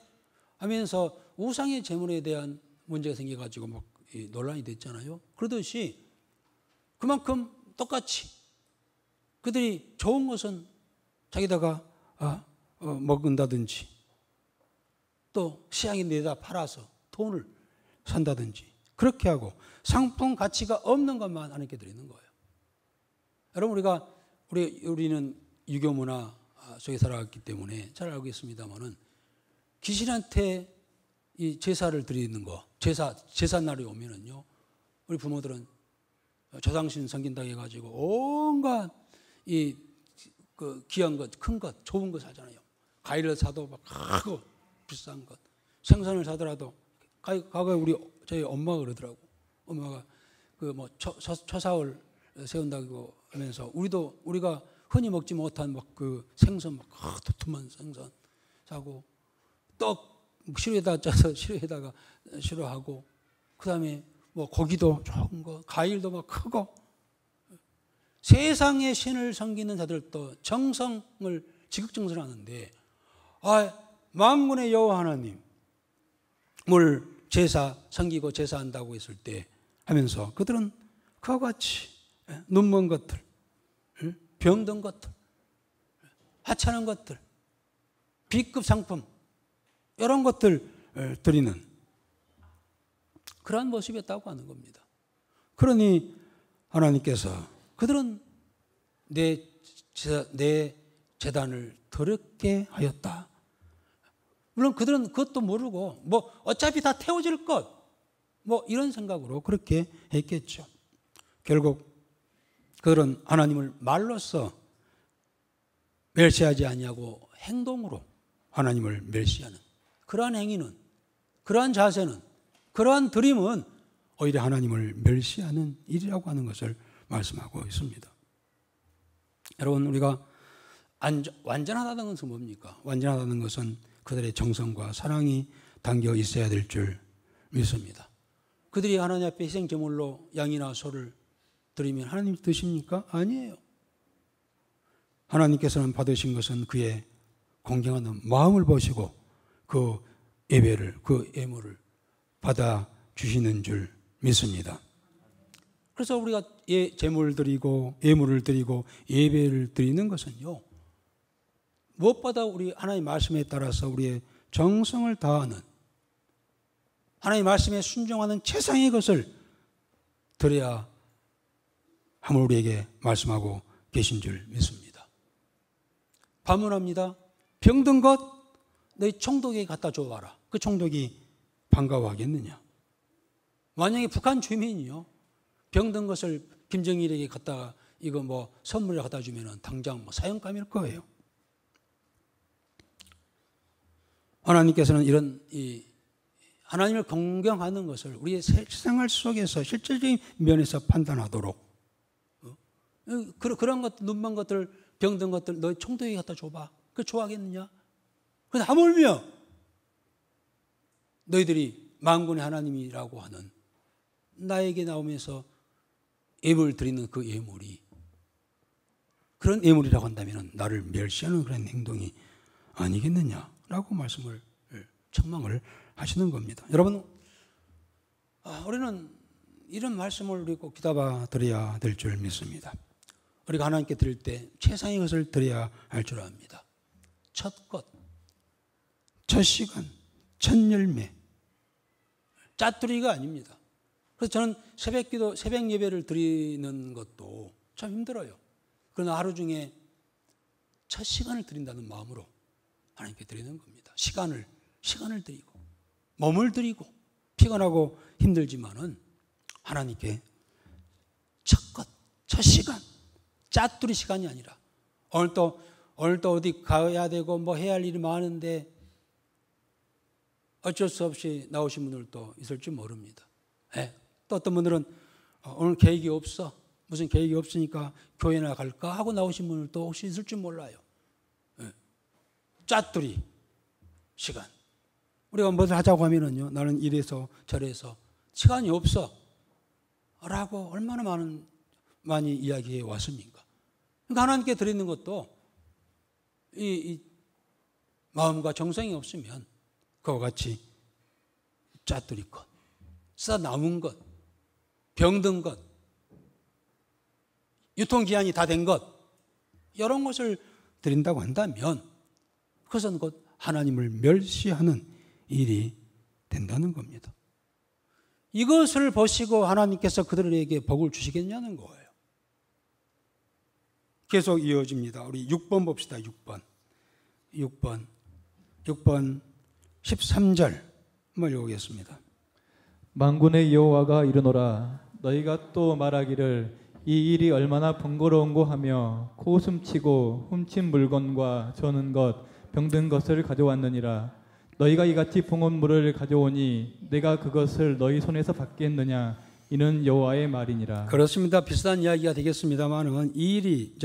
하면서 우상의 제물에 대한 문제가 생겨가지고 논란이 됐잖아요. 그러듯이 그만큼 똑같이 그들이 좋은 것은 자기다가 먹는다든지 또 시장에 내다 팔아서 돈을 산다든지 그렇게 하고 상품 가치가 없는 것만 하나님께 드리는 거예요. 여러분, 우리는 유교 문화 속에 살아왔기 때문에 잘 알고 있습니다만은 귀신한테 이 제사를 드리는 거, 제삿날이 오면은요, 우리 부모들은 조상신 섬긴다고 해가지고 온갖 그 귀한 것, 큰 것, 좋은 거 사잖아요. 과일을 사도 막 크고 비싼 것, 생선을 사더라도 과거에 저희 엄마가 그러더라고. 엄마가 초사을 세운다고 하면서 우리가 흔히 먹지 못한 그 생선 두툼한 생선 사고 떡 시루에다 짜서 시루에다가 시루하고 그다음에 고기도 좋은 거, 과일도 막 크고 세상의 신을 섬기는 자들도 정성을 지극정성하는데 만군의 여호와 하나님을 제사 섬기고 제사한다고 했을 때 하면서 그들은 그와 같이 눈먼 것들, 병든 것들, 하찮은 것들, B급 상품 이런 것들 드리는 그러한 모습이었다고 하는 겁니다. 그러니 하나님께서 그들은 내 제단을 더럽게 하였다. 물론 그들은 그것도 모르고 어차피 다 태워질 것 이런 생각으로 그렇게 했겠죠. 결국 그들은 하나님을 말로써 멸시하지 아니하고 행동으로 하나님을 멸시하는 그러한 행위는, 그러한 자세는, 그러한 드림은 오히려 하나님을 멸시하는 일이라고 하는 것을 말씀하고 있습니다. 여러분, 우리가 완전하다는 것은 뭡니까? 완전하다는 것은 그들의 정성과 사랑이 담겨 있어야 될 줄 믿습니다. 그들이 하나님 앞에 희생제물로 양이나 소를 드리면 하나님 드십니까? 아니에요. 하나님께서는 받으신 것은 그의 공경하는 마음을 보시고 그 예배를, 그 예물을 받아주시는 줄 믿습니다. 그래서 우리가 제물을 드리고 예물을 드리고 예배를 드리는 것은요, 무엇보다 우리 하나님의 말씀에 따라서 우리의 정성을 다하는, 하나님의 말씀에 순종하는 최상의 것을 드려야 함을 우리에게 말씀하고 계신 줄 믿습니다. 반문합니다. 병든 것 너희 총독에게 갖다 줘봐라. 그 총독이 반가워하겠느냐? 만약에 북한 주민이요, 병든 것을 김정일에게 갖다가 이거 뭐 선물을 갖다 주면은 당장 뭐 사형감일 거예요. 하나님께서는 이런 이 하나님을 공경하는 것을 우리의 생활 속에서 실질적인 면에서 판단하도록 그런 것, 눈먼 것들, 병든 것들 너희 총독에게 갖다 줘봐. 그 좋아하겠느냐? 그런데 하물며 너희들이 만군의 하나님이라고 하는 나에게 나오면서 예물을 드리는 그 예물이 그런 예물이라고 한다면 나를 멸시하는 그런 행동이 아니겠느냐라고 말씀을 책망을 하시는 겁니다. 여러분, 우리는 이런 말씀을 우리 꼭 기다봐 드려야 될 줄 믿습니다. 우리가 하나님께 드릴 때 최상의 것을 드려야 할 줄 압니다. 첫 것, 첫 시간, 첫 열매, 짜투리가 아닙니다. 그래서 저는 새벽기도, 새벽 예배를 드리는 것도 참 힘들어요. 그러나 하루 중에 첫 시간을 드린다는 마음으로 하나님께 드리는 겁니다. 시간을 드리고 몸을 드리고 피곤하고 힘들지만은 하나님께 첫 것, 첫 시간, 짜투리 시간이 아니라 오늘 또 어디 가야 되고 뭐 해야 할 일이 많은데 어쩔 수 없이 나오신 분들도 있을지 모릅니다. 또 어떤 분들은 오늘 계획이 없어. 무슨 계획이 없으니까 교회나 갈까 하고 나오신 분들도 혹시 있을지 몰라요. 짜투리 시간. 우리가 뭐를 하자고 하면은요, 나는 이래서 저래서 시간이 없어. 라고 얼마나 많이 이야기해 왔습니까? 그러니까 하나님께 드리는 것도 이 마음과 정성이 없으면 그와 같이 짜투리 것, 써 남은 것, 병든 것, 유통기한이 다 된 것, 이런 것을 드린다고 한다면 그것은 곧 하나님을 멸시하는 일이 된다는 겁니다. 이것을 보시고 하나님께서 그들에게 복을 주시겠냐는 거예요. 계속 이어집니다. 우리 6번 봅시다. 6번 13절 한번 읽어보겠습니다. 만군의 여호와가 이르노라 너희가 또 말하기를 이 일이 얼마나 번거로운고 하며 코웃음치고 훔친 물건과 저는 것 병든 것을 가져왔느니라. 너희가 이같이 봉헌 물을 가져오니 내가 그것을 너희 손에서 받겠느냐. 이는 여호와의 말이니라. 그렇습니다. 비슷한 이야기가 되겠습니다만은 이 일이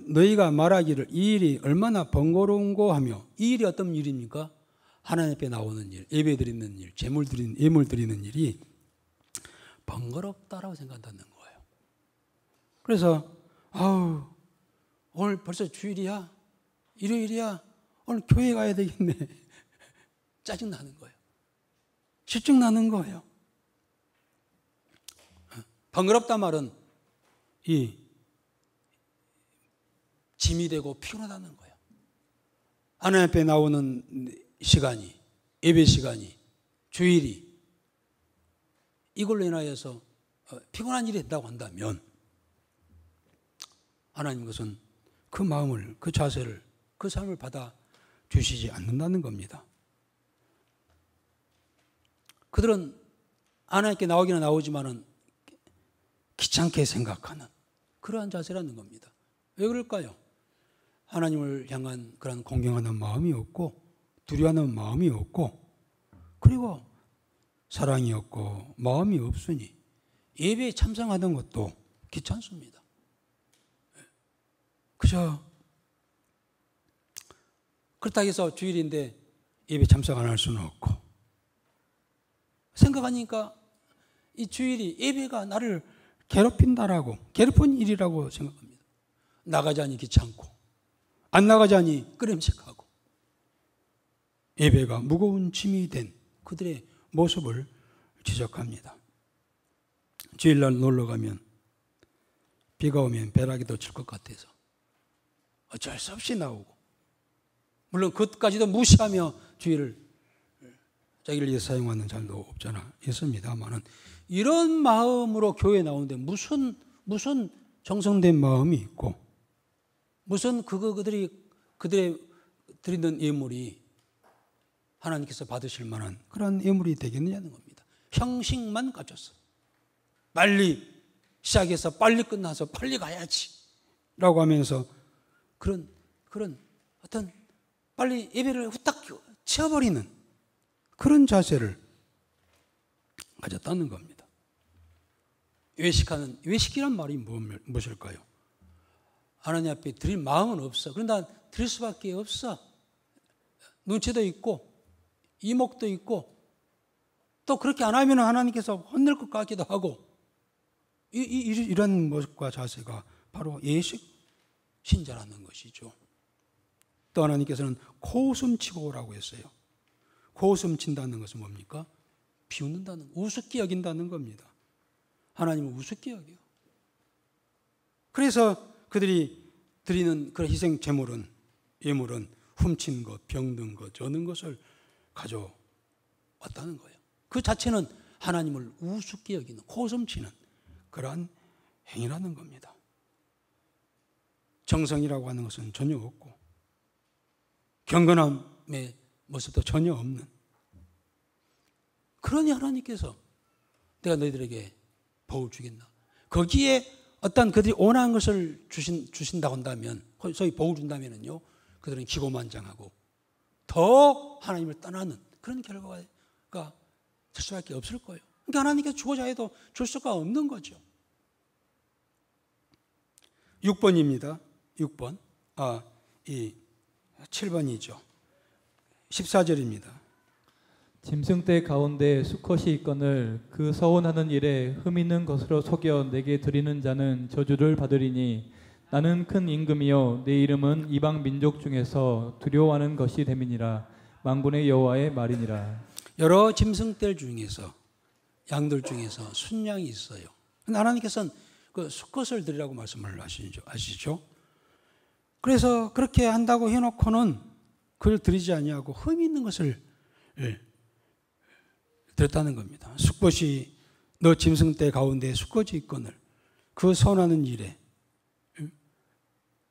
너희가 말하기를 이 일이 얼마나 번거로운고 하며 이 일이 어떤 일입니까? 하나님 앞에 나오는 일, 예배 드리는 일, 예물 드리는 일이 번거롭다라고 생각한다는 거예요. 그래서 오늘 벌써 주일이야, 일요일이야, 오늘 교회 가야 되겠네. 짜증나는 거예요. 실증나는 거예요. 번거롭다 말은 이 짐이 되고 피곤하다는 거예요. 하나님 앞에 나오는 시간이, 예배 시간이, 주일이 이걸로 인하여서 피곤한 일이 된다고 한다면 하나님 것은 그 마음을, 그 자세를, 그 삶을 받아 주시지 않는다는 겁니다. 그들은 하나님께 나오기는 나오지만은 귀찮게 생각하는 그러한 자세라는 겁니다. 왜 그럴까요? 하나님을 향한 그런 공경하는 마음이 없고 두려워하는 마음이 없고 그리고 사랑이 없고 마음이 없으니 예배에 참석하는 것도 귀찮습니다. 그저 그렇다고 해서 주일인데 예배 참석 안 할 수는 없고 생각하니까 이 주일이 예배가 나를 괴롭힌다라고 괴롭힌 일이라고 생각합니다. 나가자니 귀찮고 안 나가자니 끄림칙하고 예배가 무거운 짐이 된 그들의 모습을 지적합니다. 주일날 놀러 가면 비가 오면 벼락이도 칠 것 같아서 어쩔 수 없이 나오고 물론 그것까지도 무시하며 주일을 자기를 위해 사용하는 자도 없잖아 있습니다만은 이런 마음으로 교회에 나오는데 무슨 정성된 마음이 있고 무슨 그들의 드리는 예물이 하나님께서 받으실 만한 그런 예물이 되겠느냐는 겁니다. 형식만 갖췄어. 빨리 시작해서 빨리 끝나서 빨리 가야지 라고 하면서 그런 어떤 빨리 예배를 후딱 치워버리는 그런 자세를 가졌다는 겁니다. 외식이란 말이 무엇일까요? 하나님 앞에 드릴 마음은 없어. 그런데 드릴 수밖에 없어. 눈치도 있고 이목도 있고 또 그렇게 안 하면 하나님께서 혼낼 것 같기도 하고 이런 모습과 자세가 바로 예식 신자라는 것이죠. 또 하나님께서는 코웃음 치고 오라고 했어요. 코웃음 친다는 것은 뭡니까? 비웃는다는, 우습게 여긴다는 겁니다. 하나님은 우습게 여겨요. 그래서 그들이 드리는 그런 희생 제물은, 예물은 훔친 것, 병든 것, 저는 것을 가져왔다는 거예요. 그 자체는 하나님을 우습게 여기는, 코웃음 치는 그러한 행위라는 겁니다. 정성이라고 하는 것은 전혀 없고 경건함의 모습도 전혀 없는, 그러니 하나님께서 내가 너희들에게 복을 주겠나, 거기에 어떤 그들이 원하는 것을 주신다고 한다면, 소위 복을 준다면요, 그들은 기고만장하고 더 하나님을 떠나는 그런 결과가 될 수밖에 없을 거예요. 그러니까 하나님께서 주고자 해도 줄 수가 없는 거죠. 6번입니다. 6번. 7번이죠. 14절입니다. 짐승떼 가운데 수컷이 있거늘 그 서원하는 일에 흠 있는 것으로 속여 내게 드리는 자는 저주를 받으리니 나는 큰 임금이요 내 이름은 이방 민족 중에서 두려워하는 것이 됨이니라. 만군의 여호와의 말이니라. 여러 짐승들 중에서, 양들 중에서 순양이 있어요. 근데 하나님께서는 그 수컷을 드리라고 말씀을 아시죠? 그래서 그렇게 한다고 해놓고는 그걸 드리지 아니하고 흠 있는 것을 드렸다는 겁니다. 수컷이, 너 짐승떼 가운데 수컷이 있거늘 그 선하는 일에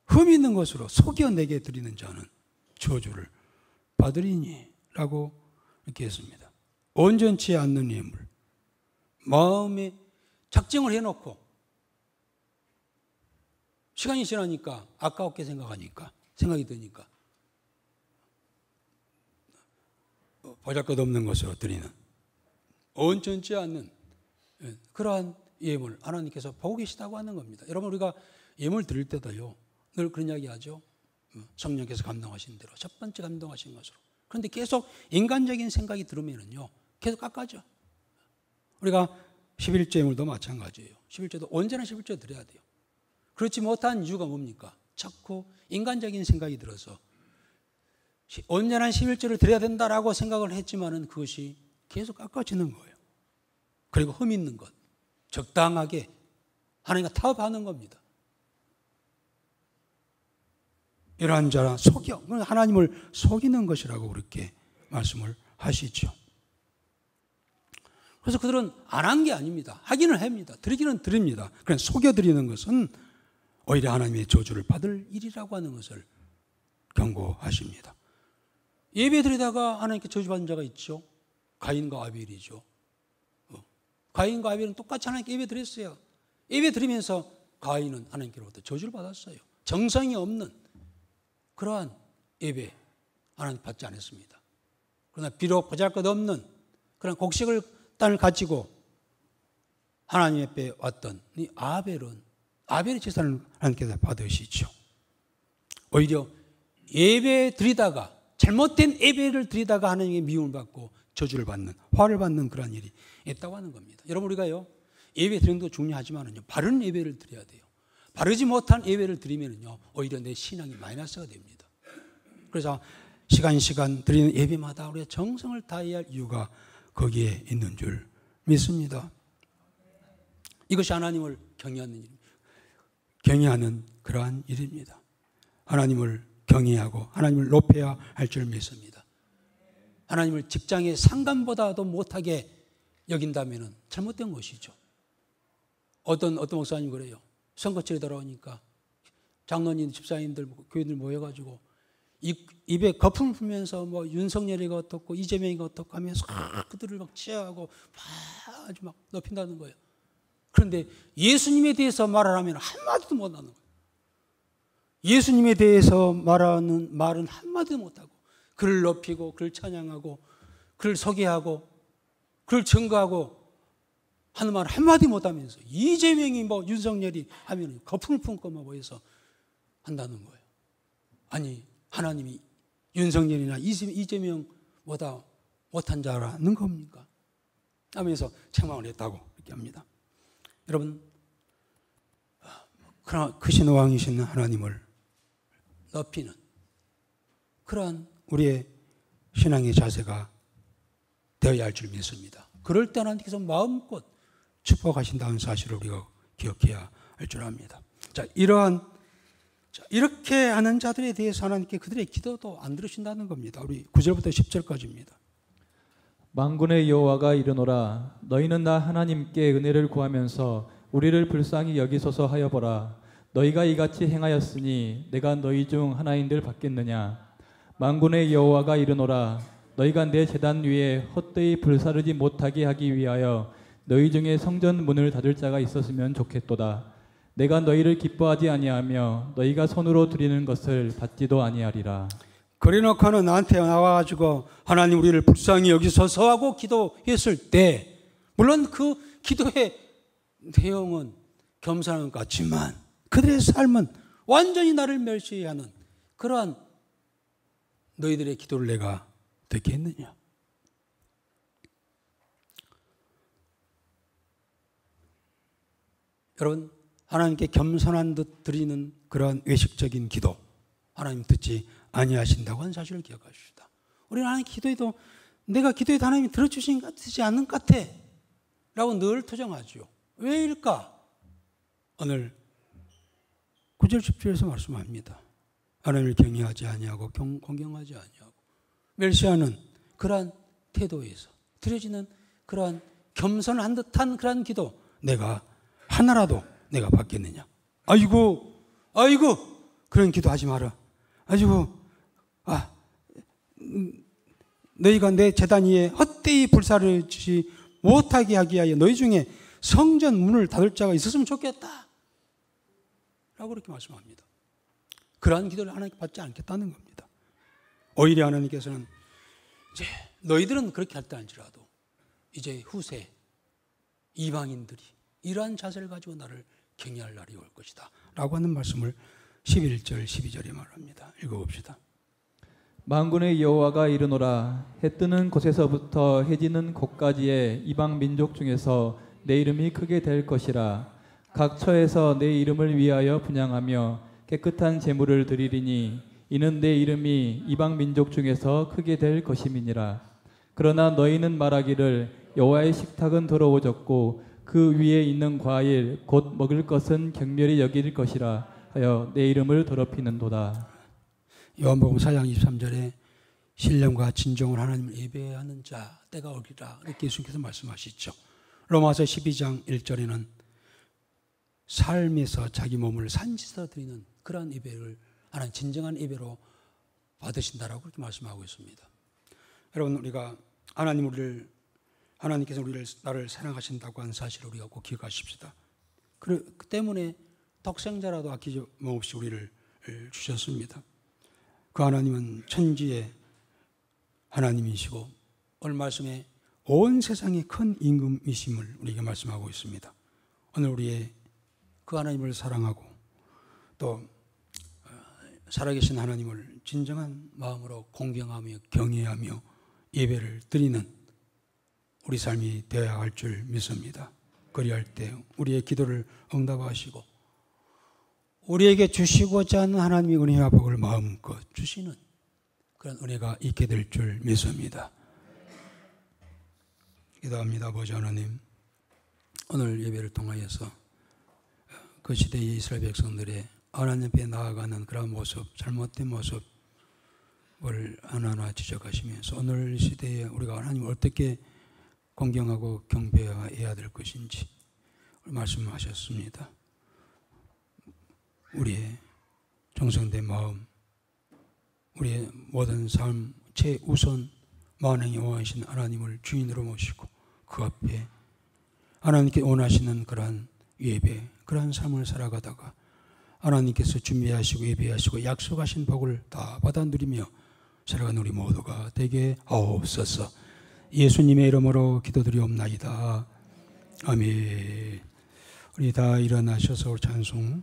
흠 있는 것으로 속여 내게 드리는 자는 저주를 받으리니 라고 이렇게 했습니다. 온전치 않는 예물, 마음에 작정을 해놓고 시간이 지나니까 아까웠게 생각이 드니까 보잘것없는 것으로 드리는, 온전치 않는 그러한 예물 하나님께서 보고 계시다고 하는 겁니다. 여러분, 우리가 예물 드릴 때도요 늘 그런 이야기 하죠. 성령께서 감동하신 대로, 첫 번째 감동하신 것으로. 그런데 계속 인간적인 생각이 들으면은요 계속 깎아져. 우리가 11조 예물도 마찬가지예요. 11조도 언제나 11조 드려야 돼요. 그렇지 못한 이유가 뭡니까? 자꾸 인간적인 생각이 들어서 언제나 11조를 드려야 된다라고 생각을 했지만은 그것이 계속 깎아지는 거예요. 그리고 흠 있는 것, 적당하게 하나님과 타협하는 겁니다. 이러한 자라 속여, 하나님을 속이는 것이라고 그렇게 말씀을 하시죠. 그래서 그들은 안 한 게 아닙니다. 하기는 합니다. 드리기는 드립니다. 그냥 속여드리는 것은 오히려 하나님의 저주를 받을 일이라고 하는 것을 경고하십니다. 예배 드리다가 하나님께 저주받은 자가 있죠. 가인과 아벨이죠. 가인과 아벨은 똑같이 하나님께 예배 드렸어요. 예배 드리면서 가인은 하나님께로부터 저주를 받았어요. 정성이 없는 그러한 예배 하나님 받지 않았습니다. 그러나 비록 보잘것없는 그런 곡식을 땅을 가지고 하나님 앞에 왔던 이 아벨의 제사를 하나님께서 받으시죠. 오히려 예배 드리다가, 잘못된 예배를 드리다가 하나님의 미움을 받고 저주를 받는, 화를 받는 그런 일이 있다고 하는 겁니다. 여러분, 우리가요 예배 드리는 것도 중요하지만은요 바른 예배를 드려야 돼요. 바르지 못한 예배를 드리면은요 오히려 내 신앙이 마이너스가 됩니다. 그래서 시간 드리는 예배마다 우리가 정성을 다해야 할 이유가 거기에 있는 줄 믿습니다. 이것이 하나님을 경외하는 일입니다. 경외하는 그러한 일입니다. 하나님을 경외하고 하나님을 높여야 할 줄 믿습니다. 하나님을 직장의 상관보다도 못하게 여긴다면 잘못된 것이죠. 어떤 목사님 그래요. 선거철이 돌아오니까 장로님, 집사님들, 교인들 모여가지고 입에 거품을 풀면서 뭐 윤석열이가 어떻고 이재명이가 어떻고 하면서 그들을 막 치하하고 아주 막 높인다는 거예요. 그런데 예수님에 대해서 말을 하면 한마디도 못하는 거예요. 예수님에 대해서 말하는 말은 한마디도 못하고 그를 높이고 그를 찬양하고 그를 소개하고 그를 증거하고 하는 말 한마디 못하면서 이재명이 뭐 윤석열이 하면 거품을 품고 뭐 보여서 한다는 거예요. 아니 하나님이 윤석열이나 이재명보다 못한 자라는 겁니까? 하면서 책망을 했다고 이렇게 합니다. 여러분, 그러나 크신 왕이신 하나님을 높이는 그러한 우리의 신앙의 자세가 되어야 할 줄 믿습니다. 그럴 때 하나님께서 마음껏 축복하신다는 사실을 우리가 기억해야 할 줄 압니다. 자, 이렇게 하는 자들에 대해서 하나님께 그들의 기도도 안 들으신다는 겁니다. 우리 9절부터 10절까지입니다. 만군의 여호와가 이르노라 너희는 나 하나님께 은혜를 구하면서 우리를 불쌍히 여기소서 하여 보라. 너희가 이같이 행하였으니 내가 너희 중 하나인들 받겠느냐. 만군의 여호와가 이르노라 너희가 내 제단 위에 헛되이 불사르지 못하게 하기 위하여 너희 중에 성전 문을 닫을 자가 있었으면 좋겠도다. 내가 너희를 기뻐하지 아니하며 너희가 손으로 드리는 것을 받지도 아니하리라. 그래놓고는 나한테 나와가지고 하나님 우리를 불쌍히 여기소서 하고 기도했을 때 물론 그 기도의 내용은 겸손한 것 같지만 그들의 삶은 완전히 나를 멸시하는 그러한 너희들의 기도를 내가 듣겠느냐. 여러분, 하나님께 겸손한 듯 드리는 그러한 외식적인 기도 하나님 듣지 아니하신다고 하는 사실을 기억하십시다. 우리는 하나님 기도해도 내가 기도해도 하나님이 들어주신 것 같지 않는 것 같아 라고 늘 투정하죠. 왜일까? 오늘 9절 10절에서 말씀합니다. 하나님을 경외하지 아니하고 공경하지 아니하고 멸시하는 그러한 태도에서 드려지는 그러한 겸손한 듯한 그러한 기도 내가 하나라도 내가 받겠느냐. 아이고 그런 기도하지 마라. 너희가 내 제단 위에 헛되이 불사르지 못하게 하기 위하여 너희 중에 성전 문을 닫을 자가 있었으면 좋겠다 라고 그렇게 말씀합니다. 그러한 기도를 하나님께 받지 않겠다는 겁니다. 오히려 하나님께서는 이제 너희들은 그렇게 할 때 할지라도 이제 후세 이방인들이 이러한 자세를 가지고 나를 경외할 날이 올 것이다 라고 하는 말씀을 11절 12절에 말합니다. 읽어봅시다. 만군의 여호와가 이르노라 해 뜨는 곳에서부터 해 지는 곳까지의 이방 민족 중에서 내 이름이 크게 될 것이라. 각 처에서 내 이름을 위하여 분향하며 깨끗한 제물을 드리리니 이는 내 이름이 이방 민족 중에서 크게 될 것임이니라. 그러나 너희는 말하기를 여호와의 식탁은 더러워졌고 그 위에 있는 과일 곧 먹을 것은 경멸히 여길 것이라 하여 내 이름을 더럽히는도다. 요한복음 4장 23절에 신령과 진정으로 하나님을 예배하는 자 때가 오리라 이렇게 예수님께서 말씀하시죠. 로마서 12장 1절에는 삶에서 자기 몸을 산지서 드리는 그러한 예배를 하나님 진정한 예배로 받으신다라고 그렇게 말씀하고 있습니다. 여러분 우리가 하나님께서 나를 사랑하신다고 하는 사실을 우리가 꼭 기억하십시다. 그 때문에 독생자라도 아낌없이 우리를 주셨습니다. 그 하나님은 천지의 하나님이시고 오늘 말씀에 온 세상의 큰 임금이심을 우리에게 말씀하고 있습니다. 오늘 우리의 그 하나님을 사랑하고 또 살아계신 하나님을 진정한 마음으로 공경하며 경외하며 예배를 드리는 우리 삶이 되어야 할 줄 믿습니다. 그리할 때 우리의 기도를 응답하시고 우리에게 주시고자 하는 하나님의 은혜와 복을 마음껏 주시는 그런 은혜가 있게 될 줄 믿습니다. 기도합니다. 아버지 하나님, 오늘 예배를 통하여서 그 시대의 이스라엘 백성들의 하나님 앞에 나아가는 그런 모습, 잘못된 모습을 하나하나 지적하시면서 오늘 시대에 우리가 하나님을 어떻게 공경하고 경배해야 될 것인지 말씀하셨습니다. 우리의 정성된 마음, 우리의 모든 삶 최우선 만행에 원하신 하나님을 주인으로 모시고 그 앞에 하나님께 원하시는 그러한 예배, 그러한 삶을 살아가다가 하나님께서 준비하시고 예배하시고 약속하신 복을 다 받아 누리며 살아가는 우리 모두가 되게 하옵소서. 예수님의 이름으로 기도드리옵나이다. 아멘. 우리 다 일어나셔서 찬송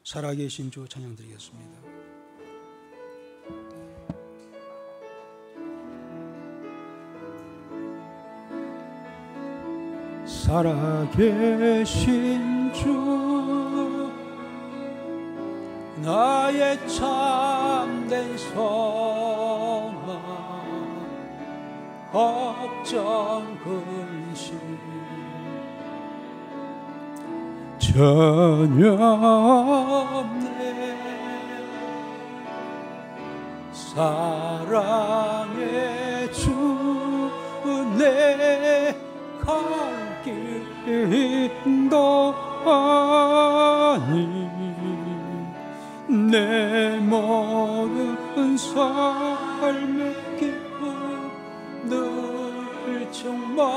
살아계신 주 찬양드리겠습니다. 살아계신 주 나의 참된 소망 걱정 근심 전혀 없네. 사랑의 주 내 갈 길 인도하니 내 모든 삶의 기쁨 늘 충만하네.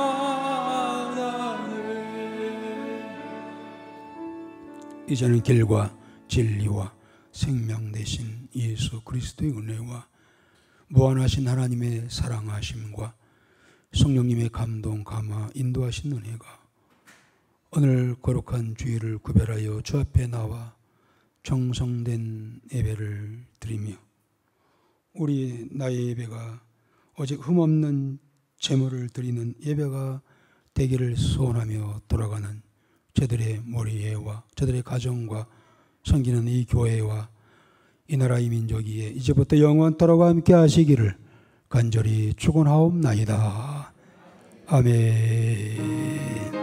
이제는 길과 진리와 생명 되신 예수 그리스도의 은혜와 무한하신 하나님의 사랑하심과 성령님의 감동, 감화, 인도하신 은혜가 오늘 거룩한 주일을 구별하여 주 앞에 나와 정성된 예배를 드리며 우리 나의 예배가 오직 흠없는 제물을 드리는 예배가 되기를 소원하며 돌아가는 저들의 머리에와 저들의 가정과 섬기는 이 교회와 이 나라 이 민족이에 이제부터 영원토록 함께 하시기를 간절히 축원하옵나이다. 아멘.